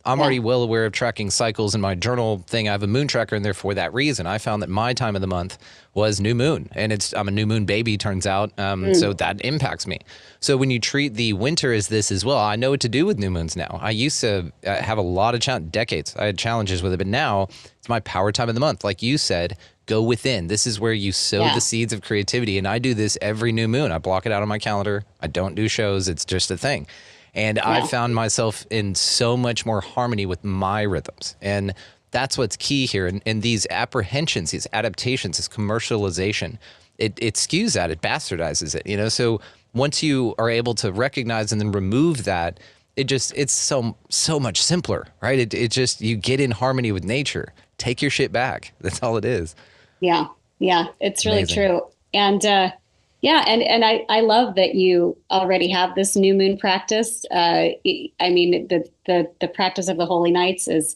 I'm already well aware of tracking cycles in my journal thing. I have a moon tracker in there for that reason. I found that my time of the month was new moon, and I'm a new moon baby, turns out. So that impacts me. So when you treat the winter as this as well, I know what to do with new moons now. I used to have a lot of decades. I had challenges with it, but now it's my power time of the month. Like you said, go within. This is where you sow the seeds of creativity. And I do this every new moon. I block it out on my calendar. I don't do shows. It's just a thing. And I found myself in so much more harmony with my rhythms. And that's what's key here. And these apprehensions, these adaptations, this commercialization, it skews that, it bastardizes it, So once you are able to recognize and then remove that, it's so much simpler, right? It just, you get in harmony with nature. Take your shit back. That's all it is. Yeah. It's really Amazing. true. And I love that you already have this new moon practice. I mean, the practice of the holy nights is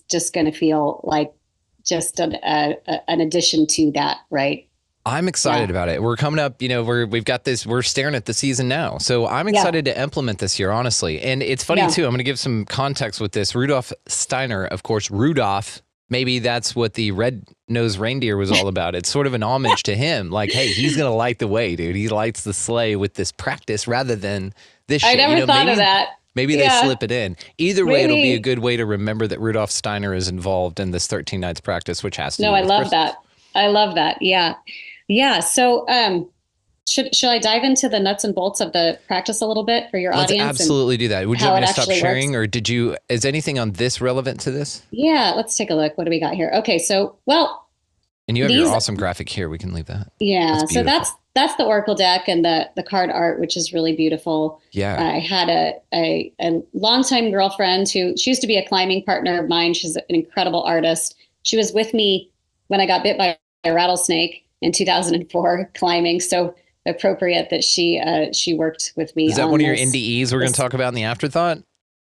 just going to feel like just an addition to that, right? I'm excited about it. We're coming up, we've got this, we're staring at the season now. So I'm excited to implement this year, honestly. And it's funny too, I'm going to give some context with this. Rudolph Steiner, of course, Rudolph, maybe that's what the red-nosed reindeer was all about. It's sort of an homage to him. Like, hey, he's going to light the way, dude. He lights the sleigh with this practice rather than this shit. I never thought of that. Maybe they slip it in. Either way, it'll be a good way to remember that Rudolph Steiner is involved in this 13 Nights practice, which has to do with Christmas. I love that. Yeah. Yeah. So should I dive into the nuts and bolts of the practice a little bit for your audience? Let's absolutely do that. Would you want me to stop sharing or is anything on this relevant to this? Yeah. Let's take a look. What do we got here? Okay. So, and you have your awesome graphic here. We can leave that. Yeah. So that's the Oracle deck and the card art, which is really beautiful. Yeah. I had a longtime girlfriend she used to be a climbing partner of mine. She's an incredible artist. She was with me when I got bit by a rattlesnake in 2004 climbing. So appropriate that she worked with me. Is that one of your NDEs we're going to talk about in the afterthought?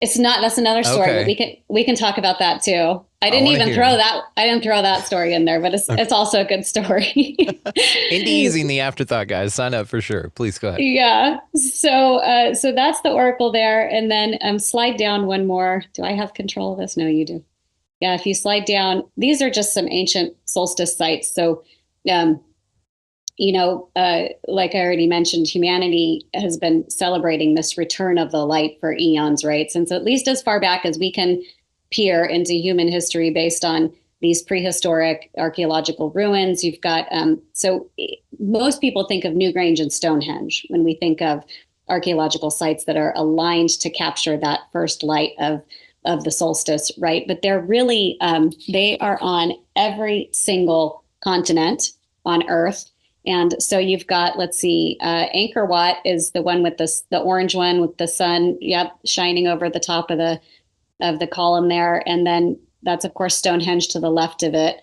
It's not. That's another story. Okay. But we can talk about that too. I didn't throw that story in there, but it's also a good story. NDEs in the afterthought, guys. Sign up for sure. Please go ahead. Yeah. So that's the Oracle there, and then slide down one more. Do I have control of this? No, you do. Yeah. If you slide down, these are just some ancient solstice sites. So, like I already mentioned, humanity has been celebrating this return of the light for eons, right? Since at least as far back as we can peer into human history based on these prehistoric archaeological ruins. You've got, so most people think of Newgrange and Stonehenge when we think of archaeological sites that are aligned to capture that first light of the solstice, right? But they're really, they are on every single continent on Earth. And so you've got, let's see, Angkor Wat is the one with the orange one with the sun, shining over the top of the column there. And then that's, of course, Stonehenge to the left of it.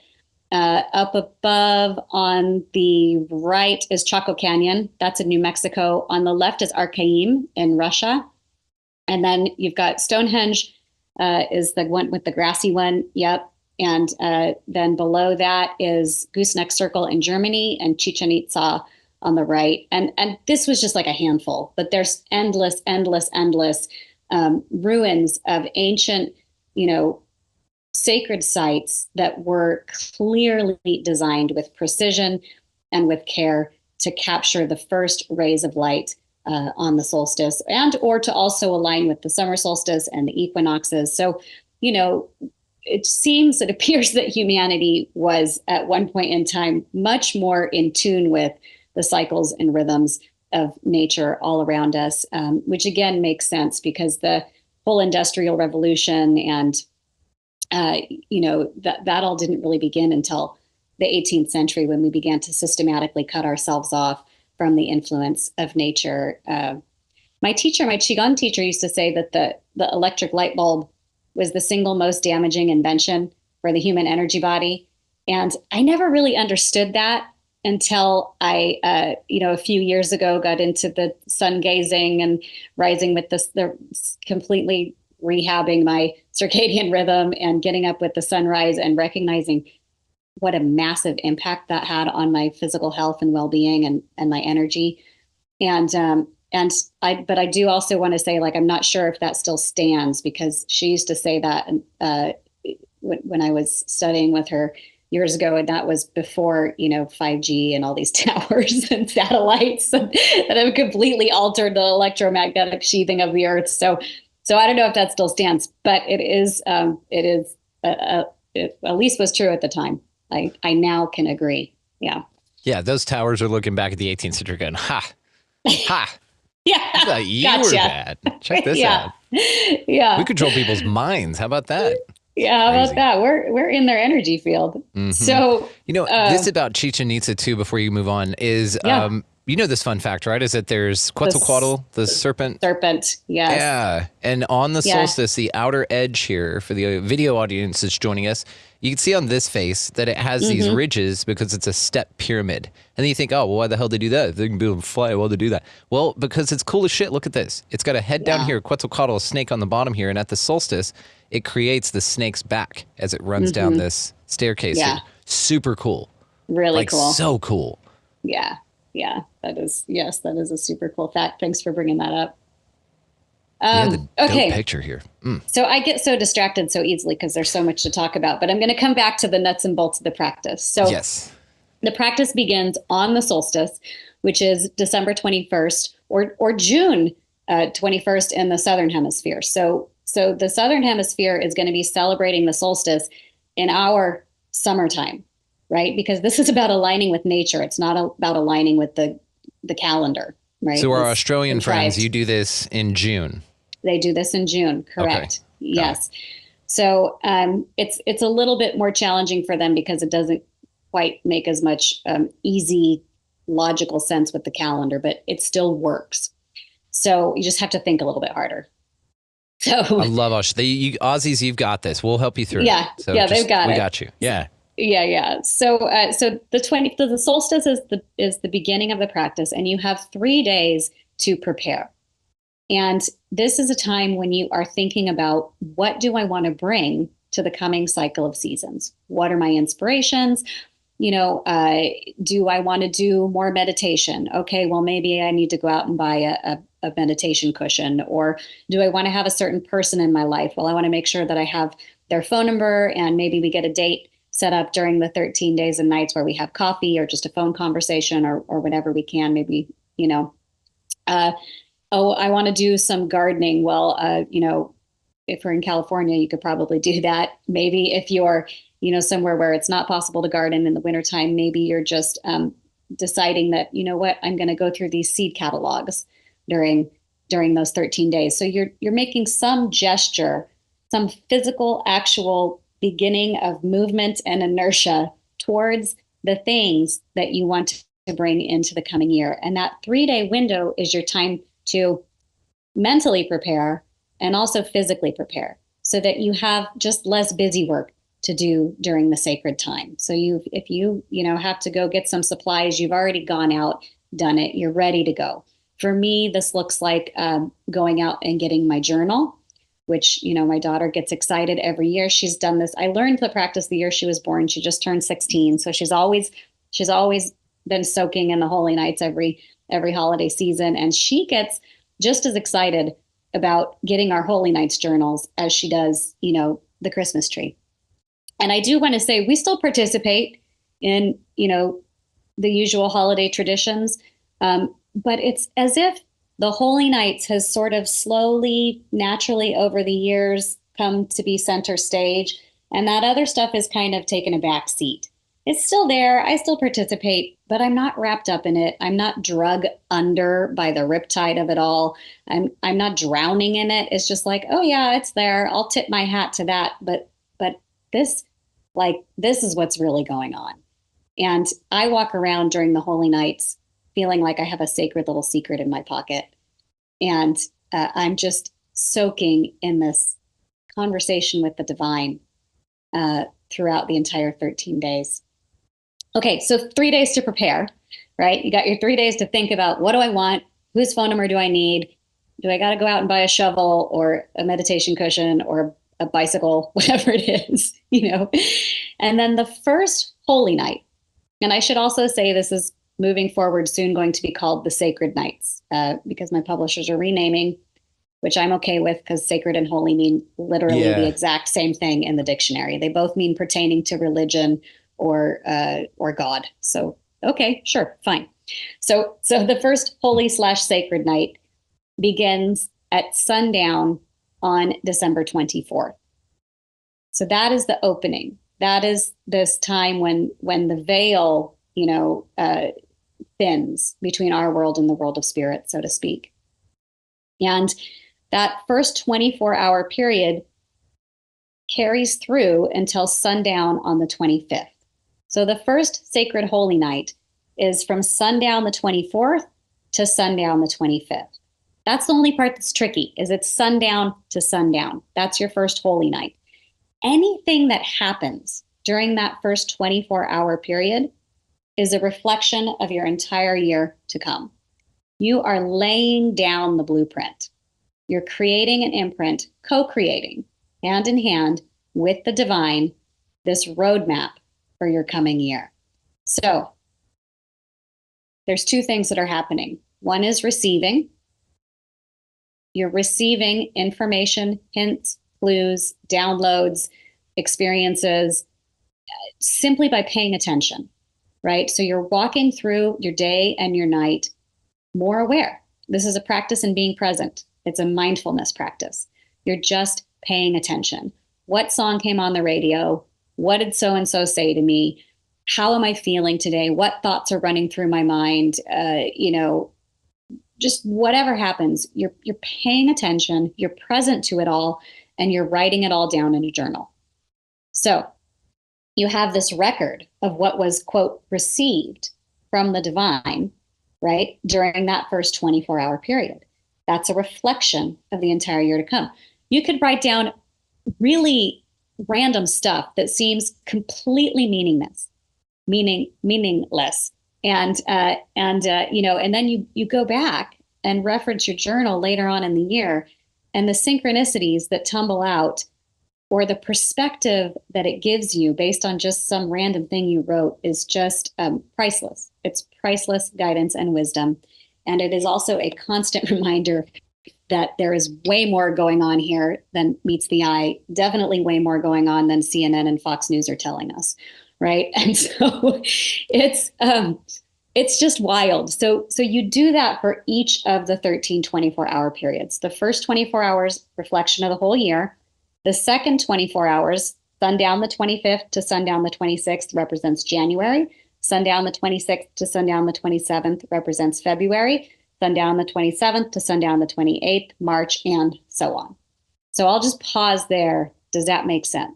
Up above on the right is Chaco Canyon. That's in New Mexico. On the left is Archaim in Russia. And then you've got Stonehenge is the one with the grassy one. Yep. And then below that is Gooseneck Circle in Germany and Chichen Itza on the right. And this was just like a handful, but there's endless ruins of ancient, sacred sites that were clearly designed with precision and with care to capture the first rays of light on the solstice or to also align with the summer solstice and the equinoxes. So, it appears that humanity was at one point in time much more in tune with the cycles and rhythms of nature all around us, which again makes sense because the whole industrial revolution and, that all didn't really begin until the 18th century when we began to systematically cut ourselves off from the influence of nature. My Qigong teacher used to say that the electric light bulb was the single most damaging invention for the human energy body. And I never really understood that until I, a few years ago got into the sun gazing and rising with the completely rehabbing my circadian rhythm and getting up with the sunrise and recognizing what a massive impact that had on my physical health and well-being and my energy. But I do also want to say, I'm not sure if that still stands because she used to say that when I was studying with her years ago, and that was before, 5G and all these towers and satellites that have completely altered the electromagnetic sheathing of the Earth. So I don't know if that still stands, but it at least was true at the time. I now can agree. Yeah. Yeah. Those towers are looking back at the 18th century going, ha. Yeah. I thought you were bad. Check this out. Yeah. We control people's minds. How about that? Yeah, how about that? We're in their energy field. Mm-hmm. So this about Chichen Itza too, before you move on, is this fun fact, right? Is that there's Quetzalcoatl, the serpent. Serpent, yes. Yeah. And on the solstice, the outer edge here, for the video audience that's joining us, you can see on this face that it has these ridges because it's a step pyramid. And then you think, oh, well, why the hell did they do that? If they can be able to fly, why would they do that? Well, because it's cool as shit. Look at this. It's got a head down here, Quetzalcoatl, a snake on the bottom here. And at the solstice, it creates the snake's back as it runs down this staircase here. Super cool. Really cool. So cool. Yeah. Yeah. Yes, that is a super cool fact. Thanks for bringing that up. The dope Okay. picture here. So I get so distracted so easily because there's so much to talk about, but I'm going to come back to the nuts and bolts of the practice. So Yes. the practice begins on the solstice, which is December 21st or June 21st in the Southern Hemisphere. So the Southern Hemisphere is going to be celebrating the solstice in our summertime, right? Because this is about aligning with nature. It's not about aligning with the calendar, right? So our It's Australian friends, contrived. you do this in June. They do this in June, correct? Okay. Yes. So it's a little bit more challenging for them because it doesn't quite make as much easy logical sense with the calendar, but it still works. So you just have to think a little bit harder. So I love Aussies. You've got this. We'll help you through. Yeah, it. So they've got we it. got you. Yeah. Yeah. So the solstice is the beginning of the practice, and you have 3 days to prepare. And this is a time when you are thinking about, what do I want to bring to the coming cycle of seasons? What are my inspirations? Do I want to do more meditation? Okay, well, maybe I need to go out and buy a meditation cushion. Or do I want to have a certain person in my life? Well, I want to make sure that I have their phone number, and maybe we get a date set up during the 13 days and nights where we have coffee or just a phone conversation or whatever we can. Maybe, oh, I want to do some gardening. Well, if we're in California, you could probably do that. Maybe if you're, somewhere where it's not possible to garden in the wintertime, maybe you're just deciding that, I'm going to go through these seed catalogs during those 13 days. So you're making some gesture, some physical, actual beginning of movement and inertia towards the things that you want to bring into the coming year. And that 3-day window is your time to mentally prepare and also physically prepare, so that you have just less busy work to do during the sacred time. So if you have to go get some supplies, you've already gone out, done it, you're ready to go. For me, this looks like going out and getting my journal, which, my daughter gets excited every year. She's done this. I learned the practice the year she was born. She just turned 16. So she's always been soaking in the holy nights every holiday season. And she gets just as excited about getting our holy nights journals as she does, the Christmas tree. And I do want to say we still participate in, the usual holiday traditions. But it's as if the holy nights has sort of slowly, naturally over the years come to be center stage. And that other stuff is kind of taken a back seat. It's still there. I still participate, but I'm not wrapped up in it. I'm not drug under by the riptide of it all. I'm not drowning in it. It's just like, oh yeah, it's there. I'll tip my hat to that. But this is what's really going on. And I walk around during the holy nights feeling like I have a sacred little secret in my pocket. And I'm just soaking in this conversation with the divine throughout the entire 13 days. Okay, so 3 days to prepare, right? You got your 3 days to think about, what do I want? Whose phone number do I need? Do I got to go out and buy a shovel or a meditation cushion or a bicycle, whatever it is, And then the first holy night, and I should also say this is moving forward soon going to be called the Sacred Nights, because my publishers are renaming, which I'm okay with, because sacred and holy mean literally the exact same thing in the dictionary. They both mean pertaining to religion or God. So, okay, sure, fine. So the first holy/sacred night begins at sundown on December 24th. So that is the opening. That is this time when the veil, thins between our world and the world of spirit, so to speak. And that first 24-hour period carries through until sundown on the 25th. So the first sacred holy night is from sundown the 24th to sundown the 25th. That's the only part that's tricky, is it's sundown to sundown. That's your first holy night. Anything that happens during that first 24-hour period is a reflection of your entire year to come. You are laying down the blueprint. You're creating an imprint, co-creating, hand in hand with the divine, this roadmap for your coming year. So there's two things that are happening. One is receiving. You're receiving information, hints, clues, downloads, experiences, simply by paying attention, right? So you're walking through your day and your night more aware. This is a practice in being present. It's a mindfulness practice. You're just paying attention. What song came on the radio? What did so-and-so say to me? How am I feeling today? What thoughts are running through my mind? Just whatever happens, you're paying attention, you're present to it all, and you're writing it all down in a journal. So you have this record of what was, quote, received from the divine, right, during that first 24-hour period. That's a reflection of the entire year to come. You could write down really random stuff that seems completely meaningless. And then you go back and reference your journal later on in the year, and the synchronicities that tumble out, or the perspective that it gives you based on just some random thing you wrote, is just priceless. It's priceless guidance and wisdom. And it is also a constant reminder that there is way more going on here than meets the eye, definitely way more going on than CNN and Fox News are telling us. Right. And so it's just wild. So you do that for each of the 13 24-hour periods. The first 24 hours, reflection of the whole year. The second 24 hours, sundown the 25th to sundown the 26th, represents January. Sundown the 26th to sundown the 27th represents February. Sundown the 27th to sundown the 28th, March, and so on. So I'll just pause there. Does that make sense?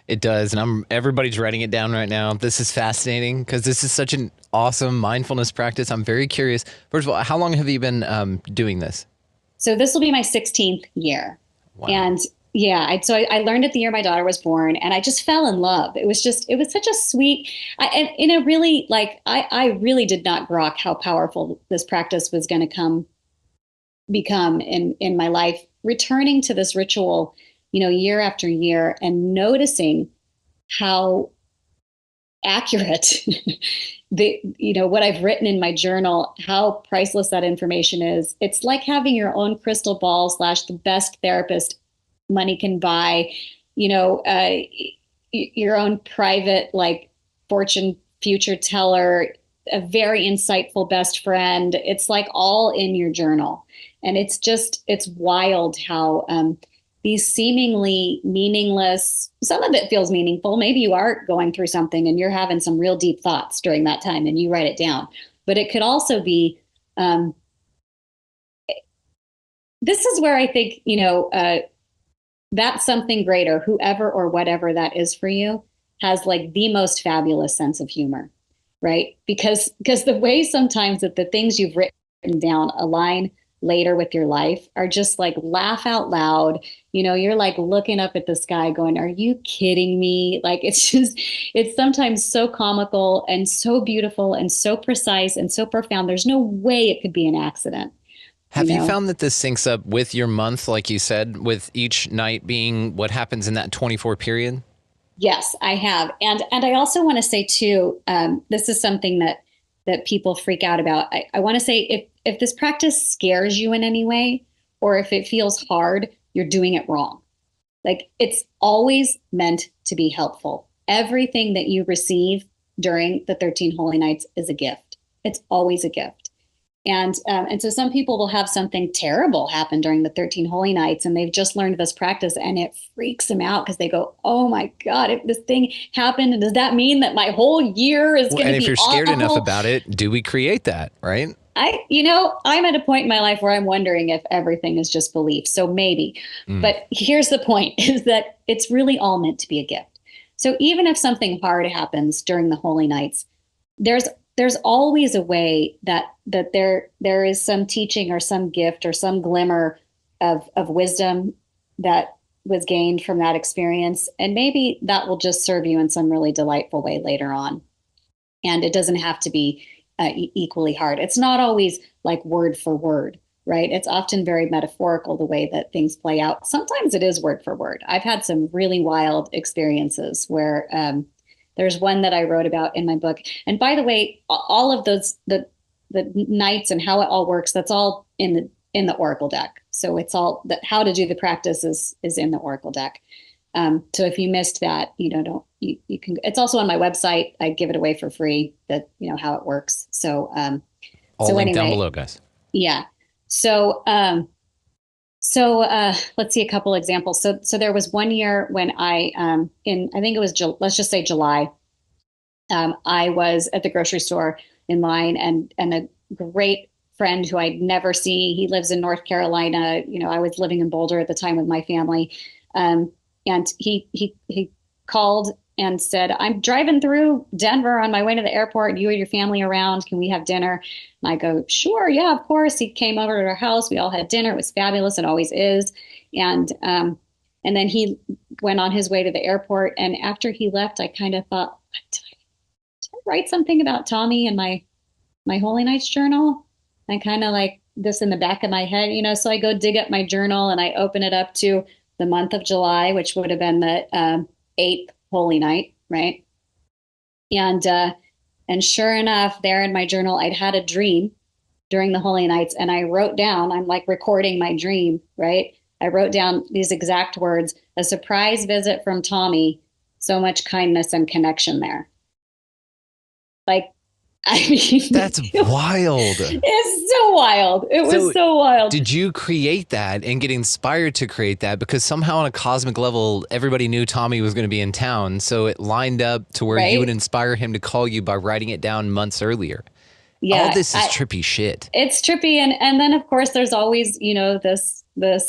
It does. And everybody's writing it down right now. This is fascinating because this is such an awesome mindfulness practice. I'm very curious. First of all, how long have you been doing this? So this will be my 16th year. Wow. And yeah, I learned it the year my daughter was born, and I just fell in love. It was such a sweet, I really did not grok how powerful this practice was going to become in my life. Returning to this ritual, year after year, and noticing how accurate what I've written in my journal, how priceless that information is. It's like having your own crystal ball / the best therapist money can buy, your own private, fortune future teller, a very insightful best friend. It's like all in your journal. And it's wild how, these seemingly meaningless, some of it feels meaningful. Maybe you are going through something and you're having some real deep thoughts during that time and you write it down. But it could also be, this is where I think, that something greater, whoever or whatever that is for you, has the most fabulous sense of humor, right? Because the way sometimes that the things you've written down align later with your life are just laugh out loud. You're looking up at the sky going, are you kidding me? It's sometimes so comical and so beautiful and so precise and so profound. There's no way it could be an accident. Have you found that this syncs up with your month, like you said, with each night being what happens in that 24 period? Yes, I have. And I also want to say too, this is something that people freak out about. I want to say if this practice scares you in any way, or if it feels hard, you're doing it wrong. It's always meant to be helpful. Everything that you receive during the 13 Holy Nights is a gift. It's always a gift. And so some people will have something terrible happen during the 13 Holy Nights, and they've just learned this practice, and it freaks them out because they go, "Oh my God, if this thing happened, does that mean that my whole year is going to be awful?" And if you're scared enough about it, do we create that, right? I'm at a point in my life where I'm wondering if everything is just belief. So maybe. But here's the point, is that it's really all meant to be a gift. So even if something hard happens during the Holy Nights, there's always a way that there is some teaching or some gift or some glimmer of wisdom that was gained from that experience. And maybe that will just serve you in some really delightful way later on. And it doesn't have to be equally hard. It's not always word for word, right? It's often very metaphorical, the way that things play out. Sometimes it is word for word. I've had some really wild experiences where, there's one that I wrote about in my book. And by the way, all of those, the the nights and how it all works, that's all in the Oracle deck. So it's all that how to do the practice is in the Oracle deck. So if you missed that, you can, it's also on my website. I give it away for free, that, how it works. So, all linked down below, guys. Yeah. So, let's see a couple examples. So there was one year when I think it was, let's just say July. I was at the grocery store in line, and a great friend who I'd never seen, he lives in North Carolina. I was living in Boulder at the time with my family. And he called and said, I'm driving through Denver on my way to the airport. You and your family around. Can we have dinner? And I go, sure. Yeah, of course. He came over to our house. We all had dinner. It was fabulous. It always is. And then he went on his way to the airport. And after he left, I kind of thought, did I write something about Tommy in my Holy Nights journal? And kind of like this in the back of my head, so I go dig up my journal and I open it up to the month of July, which would have been the 8th Holy Night, right? And sure enough, there in my journal, I'd had a dream during the Holy Nights, and I wrote down, I'm like recording my dream, right? I wrote down these exact words: a surprise visit from Tommy, so much kindness and connection there. Like, I mean, that's wild. It's so wild. It was so wild. Did you create that and get inspired to create that because somehow on a cosmic level, everybody knew Tommy was going to be in town? So it lined up to where you would inspire him to call you by writing it down months earlier. Yeah. All this is trippy shit. It's trippy. And then of course there's always, this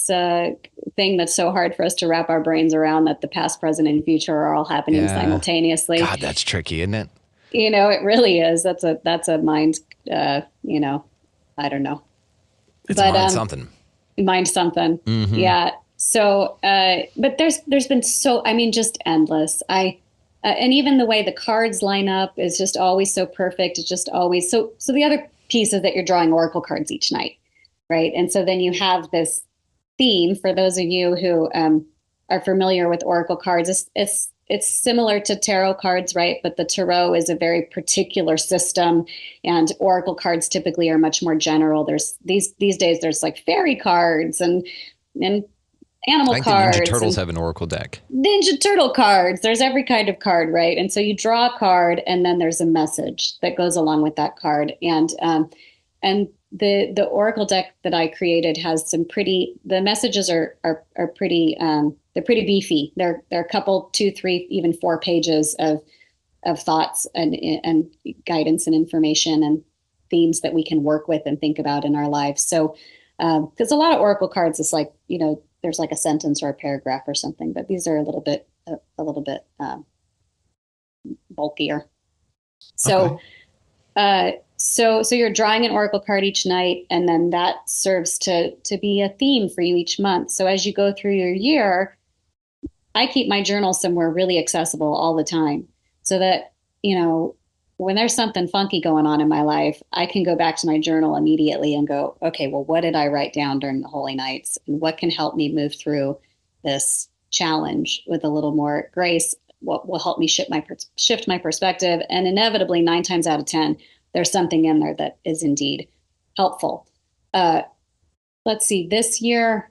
thing that's so hard for us to wrap our brains around, that the past, present, and future are all happening simultaneously. God, that's tricky, isn't it? It really is. That's a mind, I don't know. It's mind something. Mind something. Mm-hmm. Yeah. So, but there's been just endless. And even the way the cards line up is just always so perfect. It's just always so the other piece is that you're drawing oracle cards each night. Right. And so then you have this theme. For those of you who are familiar with oracle cards, it's similar to tarot cards, right? But the tarot is a very particular system, and oracle cards typically are much more general. There's these days there's like fairy cards and animal cards. The Ninja Turtles have an oracle deck. Ninja Turtle cards. There's every kind of card, right? And so you draw a card, and then there's a message that goes along with that card. And the oracle deck that I created has some the messages are pretty they're pretty beefy. They're a couple, 2, 3, even 4 pages of thoughts and guidance and information and themes that we can work with and think about in our lives. So because a lot of oracle cards is like, there's like a sentence or a paragraph or something, but these are a little bit bulkier. So okay. So you're drawing an oracle card each night, and then that serves to be a theme for you each month. So as you go through your year, I keep my journal somewhere really accessible all the time, so that, when there's something funky going on in my life, I can go back to my journal immediately and go, okay, well, what did I write down during the Holy Nights? And what can help me move through this challenge with a little more grace? What will help me shift my perspective? And inevitably, 9 times out of 10, there's something in there that is indeed helpful. Let's see, not this year.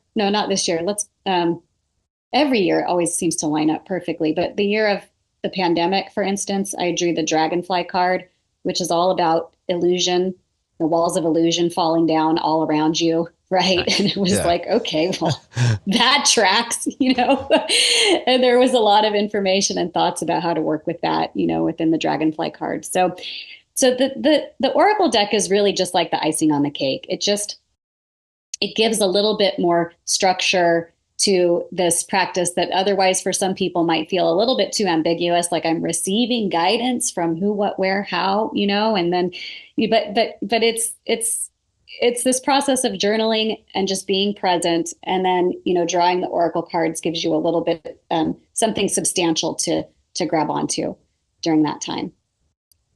Every year it always seems to line up perfectly. But the year of the pandemic, for instance, I drew the dragonfly card, which is all about illusion, the walls of illusion falling down all around you, right? And it was like, okay, well, that tracks, and there was a lot of information and thoughts about how to work with that, within the dragonfly card. So the oracle deck is really just like the icing on the cake. It gives a little bit more structure to this practice that otherwise for some people might feel a little bit too ambiguous, like I'm receiving guidance from who, what, where, how, and then, but it's this process of journaling and just being present. And then, drawing the oracle cards gives you a little bit, something substantial to grab onto during that time.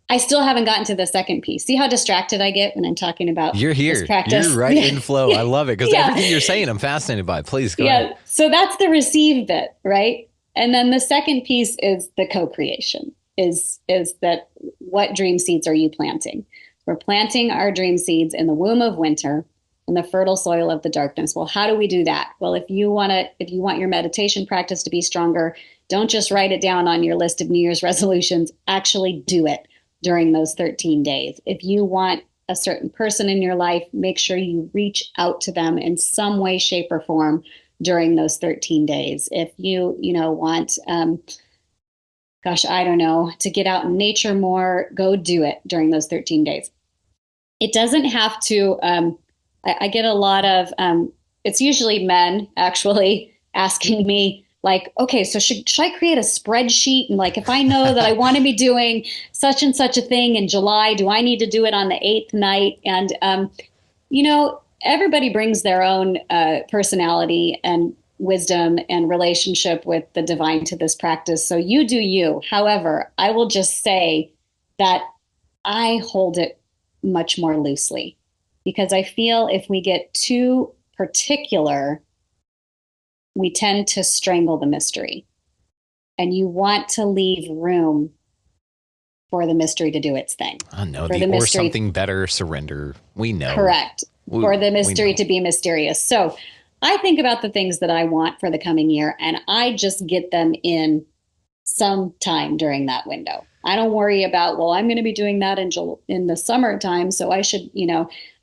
I still haven't gotten to the second piece. See how distracted I get when I'm talking about You're here. This practice? You're right in flow. I love it because everything you're saying, I'm fascinated by. Please go ahead. So that's the receive bit, right? And then the second piece is the co-creation. Is that what dream seeds are you planting? We're planting our dream seeds in the womb of winter, in the fertile soil of the darkness. Well, how do we do that? Well, if you want your meditation practice to be stronger, don't just write it down on your list of New Year's resolutions. Actually do it during those 13 days. If you want a certain person in your life, make sure you reach out to them in some way, shape, or form during those 13 days. If you want, I don't know, to get out in nature more, go do it during those 13 days. It doesn't have to, I get a lot of, it's usually men actually asking me, like, okay, so should I create a spreadsheet? And like, if I know that I want to be doing such and such a thing in July, do I need to do it on the 8th night? And, everybody brings their own personality and wisdom and relationship with the divine to this practice. So you do you. However, I will just say that I hold it much more loosely, because I feel if we get too particular, we tend to strangle the mystery. And you want to leave room for the mystery to do its thing. I know, or something better, surrender. We know. Correct. For the mystery to be mysterious. So I think about the things that I want for the coming year, and I just get them in sometime during that window. I don't worry about, well, I'm going to be doing that in the summertime, so I should,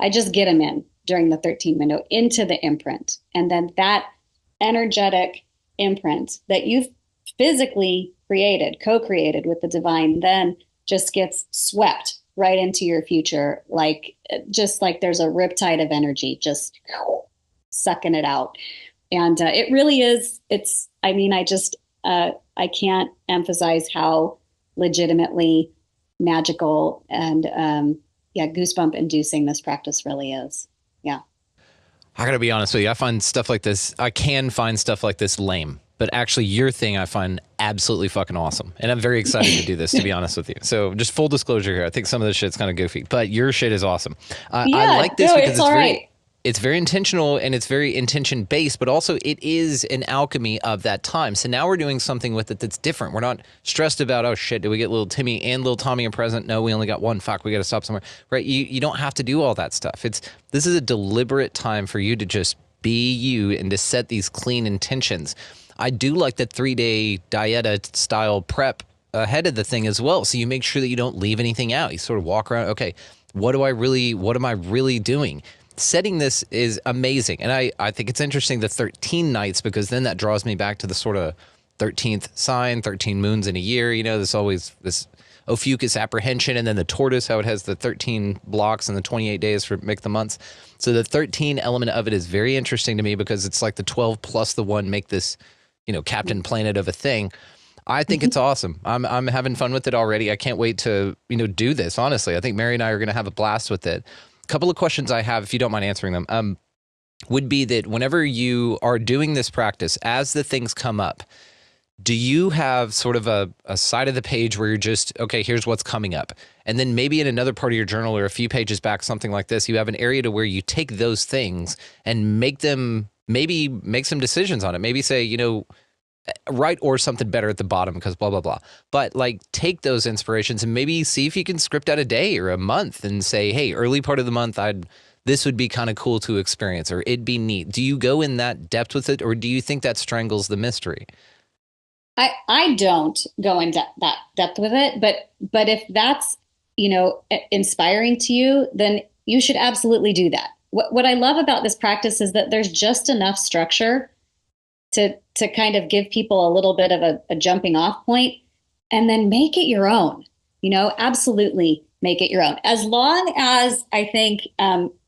I just get them in during the 13 window into the imprint. And then that energetic imprint that you've physically created, co-created with the divine, then just gets swept right into your future, just like there's a riptide of energy just sucking it out. And it really is, I can't emphasize how legitimately magical and goosebump inducing this practice really is. Yeah. I gotta be honest with you. I can find stuff like this lame, but actually your thing I find absolutely fucking awesome. And I'm very excited to do this, to be honest with you. So just full disclosure here. I think some of this shit's kind of goofy, but your shit is awesome. I like this because it's very intentional and it's very intention based, but also it is an alchemy of that time. So now we're doing something with it that's different. We're not stressed about, oh shit, did we get little Timmy and little Tommy a present? No, we only got one. Fuck, we got to stop somewhere. Right? You don't have to do all that stuff. This is a deliberate time for you to just be you and to set these clean intentions. I do like the 3-day dieta style prep ahead of the thing as well. So you make sure that you don't leave anything out. You sort of walk around, okay, what am I really doing? Setting this is amazing. And I think it's interesting, the 13 nights, because then that draws me back to the sort of 13th sign, 13 moons in a year. There's always this Ophiuchus apprehension, and then the tortoise, how it has the 13 blocks and the 28 days for make the months. So the 13 element of it is very interesting to me, because it's like the 12 plus the 1 make this, Captain Planet of a thing. I think it's awesome. I'm having fun with it already. I can't wait to, do this. Honestly, I think Mary and I are going to have a blast with it. A couple of questions I have, if you don't mind answering them, would be that whenever you are doing this practice, as the things come up, do you have sort of a side of the page where you're just, okay, here's what's coming up. And then maybe in another part of your journal or a few pages back, something like this, you have an area to where you take those things and make some decisions on it. Maybe say, write or something better at the bottom because blah, blah, blah. But take those inspirations and maybe see if you can script out a day or a month and say, hey, early part of the month, this would be kind of cool to experience, or it'd be neat. Do you go in that depth with it, or do you think that strangles the mystery? I don't go in that depth with it, but if that's, inspiring to you, then you should absolutely do that. What I love about this practice is that there's just enough structure to kind of give people a little bit of a jumping off point, and then make it your own, absolutely make it your own. As long as I think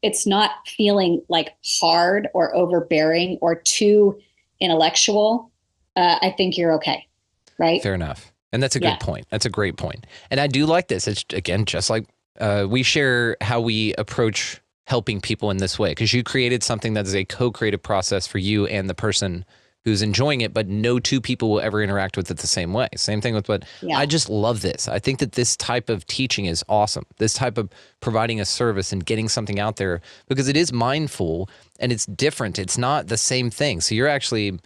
it's not feeling like hard or overbearing or too intellectual, I think you're okay. Right. Fair enough. And that's a good point. That's a great point. And I do like this. It's, again, just like we share how we approach helping people in this way, because you created something that is a co-creative process for you and the person who's enjoying it, but no two people will ever interact with it the same way. Same thing with I just love this. I think that this type of teaching is awesome. This type of providing a service and getting something out there, because it is mindful and it's different. It's not the same thing. So you're actually,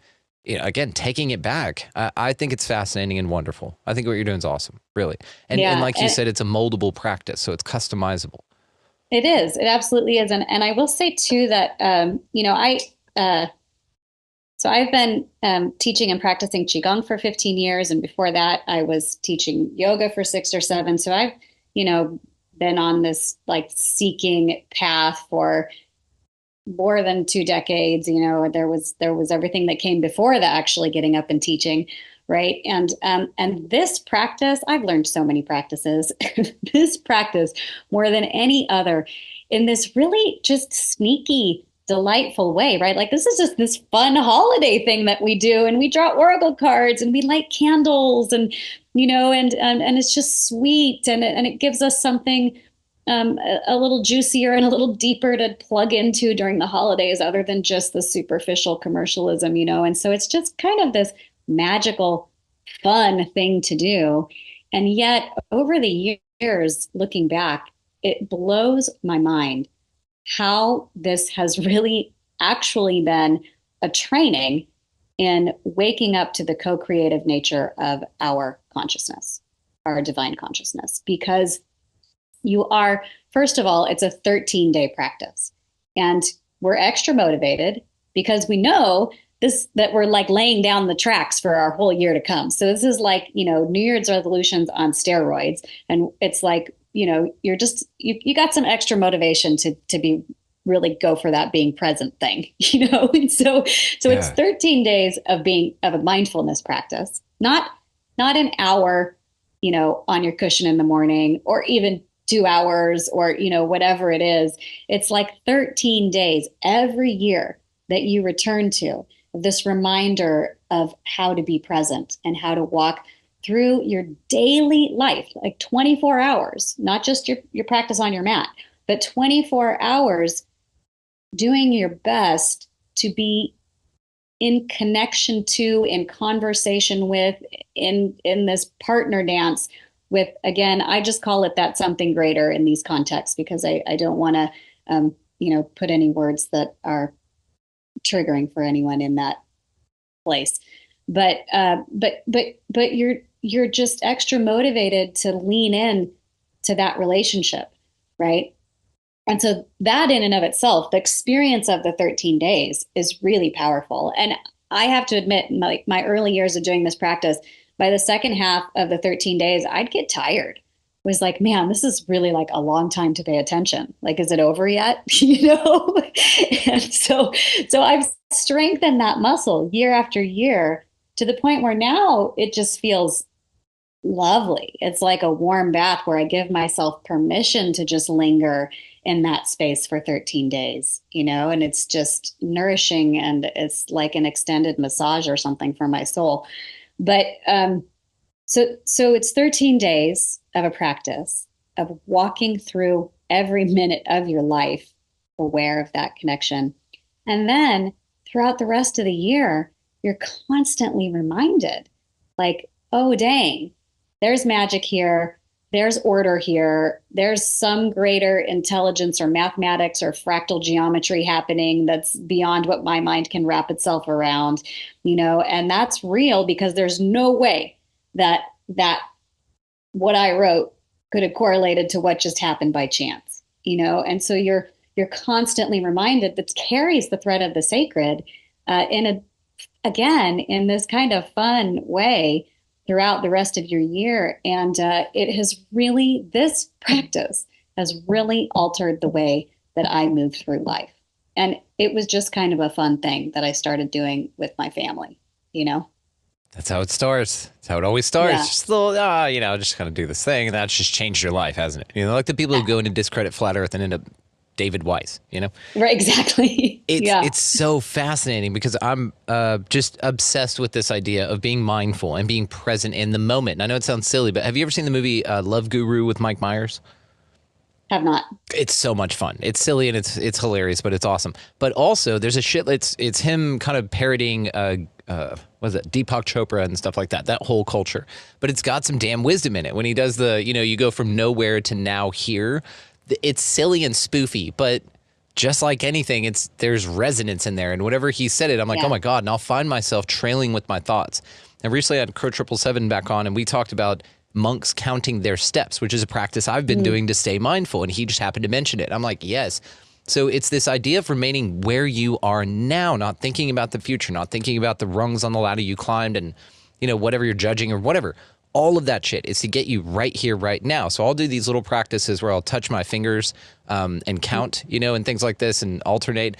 again, taking it back. I think it's fascinating and wonderful. I think what you're doing is awesome, really. And like you said, it's a moldable practice, so it's customizable. It is. It absolutely is. And I will say too that, so I've been teaching and practicing Qigong for 15 years. And before that, I was teaching yoga for 6 or 7. So I've, been on this like seeking path for more than 2 decades. There was everything that came before that, actually getting up and teaching. Right. And this practice, I've learned so many practices, this practice more than any other in this really just sneaky, delightful way, right? Like this is just this fun holiday thing that we do. And we draw oracle cards and we light candles and it's just sweet. And it gives us something a little juicier and a little deeper to plug into during the holidays, other than just the superficial commercialism, And so it's just kind of this magical, fun thing to do. And yet over the years, looking back, it blows my mind how this has really actually been a training in waking up to the co-creative nature of our consciousness, our divine consciousness, because you are, first of all, it's a 13-day practice. And we're extra motivated because we know that we're like laying down the tracks for our whole year to come. So this is like, New Year's resolutions on steroids. And it's like, you're just, you got some extra motivation to be really go for that being present thing, And so it's 13 days of a mindfulness practice, not an hour, on your cushion in the morning, or even 2 hours, or, whatever it is. It's like 13 days every year that you return to, this reminder of how to be present and how to walk through your daily life, like 24 hours, not just your practice on your mat, but 24 hours doing your best to be in connection to, in conversation with, in this partner dance with, again, I just call it that something greater in these contexts, because I don't want to, put any words that are triggering for anyone in that place. But you're just extra motivated to lean in to that relationship, right? And so that in and of itself, the experience of the 13 days is really powerful. And I have to admit, my early years of doing this practice, by the second half of the 13 days, I'd get tired. It was like, man, this is really like a long time to pay attention. Like, is it over yet? And so I've strengthened that muscle year after year to the point where now it just feels lovely. It's like a warm bath where I give myself permission to just linger in that space for 13 days, and it's just nourishing, and it's like an extended massage or something for my soul. But so it's 13 days of a practice of walking through every minute of your life, aware of that connection. And then throughout the rest of the year, you're constantly reminded, like, oh, dang, there's magic here. There's order here. There's some greater intelligence or mathematics or fractal geometry happening that's beyond what my mind can wrap itself around, and that's real, because there's no way that what I wrote could have correlated to what just happened by chance, and so you're constantly reminded that carries the thread of the sacred in this kind of fun way throughout the rest of your year. And this practice has really altered the way that I move through life. And it was just kind of a fun thing that I started doing with my family, That's how it starts. That's how it always starts. Yeah. Just a little, just kind of do this thing. And that's just changed your life, hasn't it? Like the people who go into discredit flat earth and end up David Weiss, Right, exactly. It's so fascinating, because I'm just obsessed with this idea of being mindful and being present in the moment. And I know it sounds silly, but have you ever seen the movie Love Guru with Mike Myers? Have not. It's so much fun. It's silly and it's hilarious, but it's awesome. But also there's it's him kind of parodying what is it, Deepak Chopra and stuff like that whole culture. But it's got some damn wisdom in it. When he does you go from nowhere to now here. It's silly and spoofy, but just like anything, there's resonance in there. And whatever he said it, I'm like, oh my God, and I'll find myself trailing with my thoughts. And recently I had Kurt 777 back on, and we talked about monks counting their steps, which is a practice I've been doing to stay mindful. And he just happened to mention it. I'm like, yes. So it's this idea of remaining where you are now, not thinking about the future, not thinking about the rungs on the ladder you climbed and, whatever you're judging or whatever. All of that shit is to get you right here, right now. So I'll do these little practices where I'll touch my fingers and count, and things like this and alternate,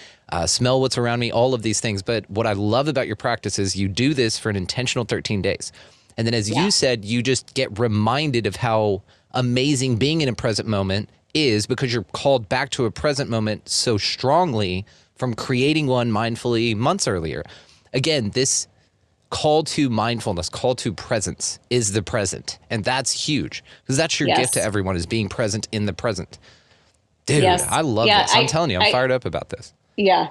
smell what's around me, all of these things. But what I love about your practice is you do this for an intentional 13 days. And then as you said, you just get reminded of how amazing being in a present moment is because you're called back to a present moment so strongly from creating one mindfully months earlier. Again, this call to mindfulness, call to presence is the present. And that's huge because that's your gift to everyone is being present in the present. Dude, I love this. I'm telling you, I'm fired up about this. Yeah.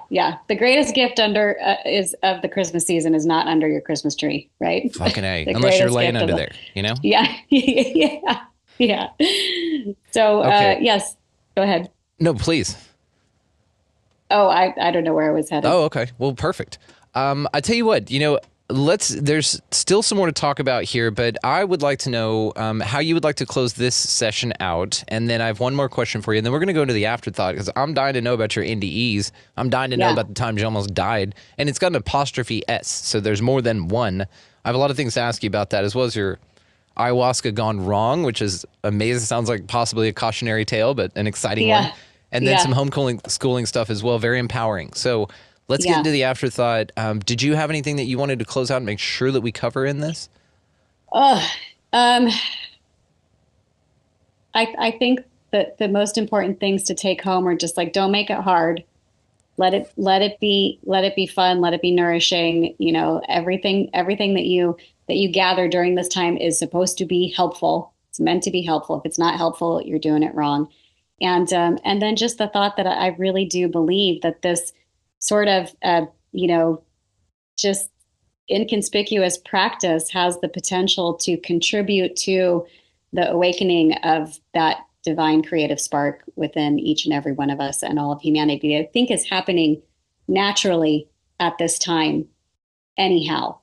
The greatest gift of the Christmas season is not under your Christmas tree, right? Fucking A. Unless you're laying under there, Yeah. Yeah. So, yes, go ahead. No, please. Oh, I don't know where I was headed. Oh, okay. Well, perfect. I tell you what, there's still some more to talk about here, but I would like to know how you would like to close this session out. And then I have one more question for you. And then we're going to go into the afterthought because I'm dying to know about your NDEs. I'm dying to know about the times you almost died. And it's got an apostrophe S. So there's more than one. I have a lot of things to ask you about that, as well as your ayahuasca gone wrong, which is amazing. Sounds like possibly a cautionary tale, but an exciting one. And then some homeschooling stuff as well. Very empowering. So let's get into the afterthought. Did you have anything that you wanted to close out and make sure that we cover in this? I think that the most important things to take home are just like, don't make it hard. Let it be fun. Let it be nourishing. Everything that you gather during this time is supposed to be helpful. It's meant to be helpful. If it's not helpful, you're doing it wrong. And then just the thought that I really do believe that this sort of, just inconspicuous practice has the potential to contribute to the awakening of that divine creative spark within each and every one of us and all of humanity. I think is happening naturally at this time anyhow.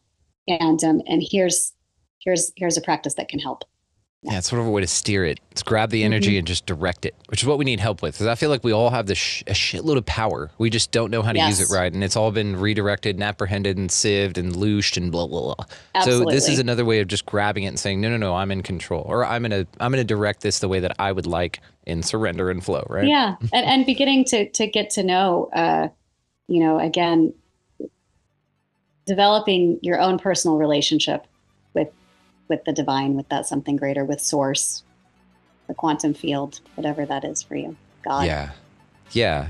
And here's a practice that can help. Yeah, it's sort of a way to steer it. It's grab the energy and just direct it, which is what we need help with. Because I feel like we all have a shitload of power. We just don't know how to use it right. And it's all been redirected and apprehended and sieved and loosed and blah, blah, blah. Absolutely. So this is another way of just grabbing it and saying, no, I'm in control. Or I'm gonna direct this the way that I would like in surrender and flow, right? Yeah, and beginning to get to know, again, developing your own personal relationship with the divine, with that something greater, with source, the quantum field, whatever that is for you, God. Yeah.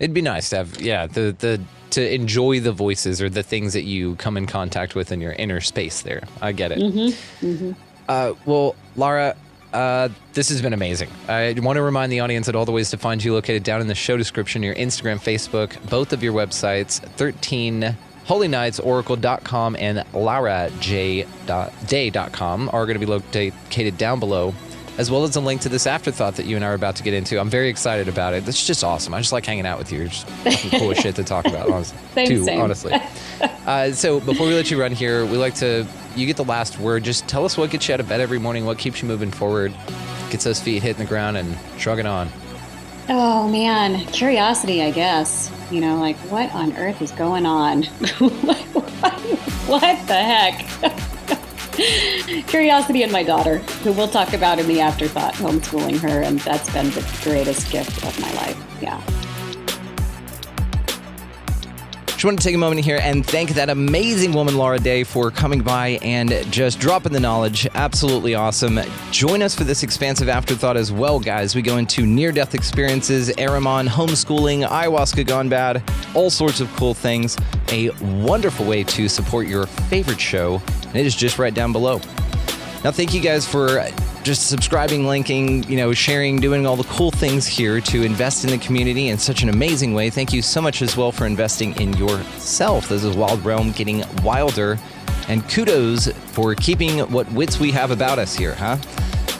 It'd be nice to have, to enjoy the voices or the things that you come in contact with in your inner space there. I get it. Well, Lara, this has been amazing. I want to remind the audience that all the ways to find you located down in the show description, your Instagram, Facebook, both of your websites, 13holynightsoracle.com and laraj.day.com are going to be located down below, as well as a link to this afterthought that you and I are about to get into. I'm very excited about it. It's just awesome. I just like hanging out with you. You're just fucking cool as shit to talk about, honestly. Same. Honestly. So before we let you run here, you get the last word. Just tell us what gets you out of bed every morning, what keeps you moving forward, gets those feet hitting the ground and shrugging on. Oh man, curiosity, I guess. Like what on earth is going on? What the heck? Curiosity and my daughter, who we'll talk about in the afterthought, homeschooling her, and that's been the greatest gift of my life. Yeah. Just want to take a moment here and thank that amazing woman, Lara Day, for coming by and just dropping the knowledge. Absolutely awesome. Join us for this expansive afterthought as well, guys. We go into near-death experiences, Aramon, homeschooling, ayahuasca gone bad, all sorts of cool things. A wonderful way to support your favorite show, and it is just right down below. Now, thank you guys for just subscribing, linking, sharing, doing all the cool things here to invest in the community in such an amazing way. Thank you so much as well for investing in yourself. This is Wild Realm getting wilder. And kudos for keeping what wits we have about us here, huh?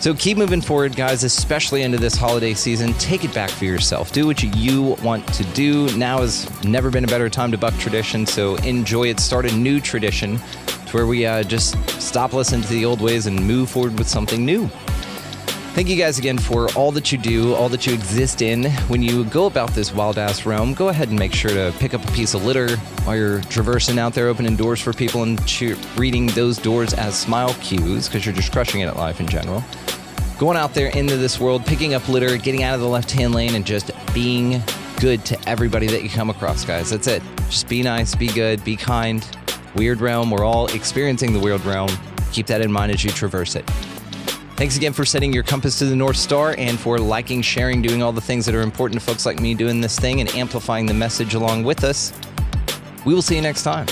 So keep moving forward, guys, especially into this holiday season. Take it back for yourself. Do what you want to do. Now has never been a better time to buck tradition, so enjoy it. Start a new tradition. to where we just stop listening to the old ways and move forward with something new. Thank you guys again for all that you do, all that you exist in. When you go about this wild-ass realm, go ahead and make sure to pick up a piece of litter while you're traversing out there, opening doors for people and reading those doors as smile cues, because you're just crushing it at life in general. Going out there into this world, picking up litter, getting out of the left-hand lane, and just being good to everybody that you come across, guys. That's it. Just be nice, be good, be kind. Weird realm. We're all experiencing the weird realm. Keep that in mind as you traverse it. Thanks again for setting your compass to the North Star and for liking, sharing, doing all the things that are important to folks like me doing this thing and amplifying the message along with us. We will see you next time.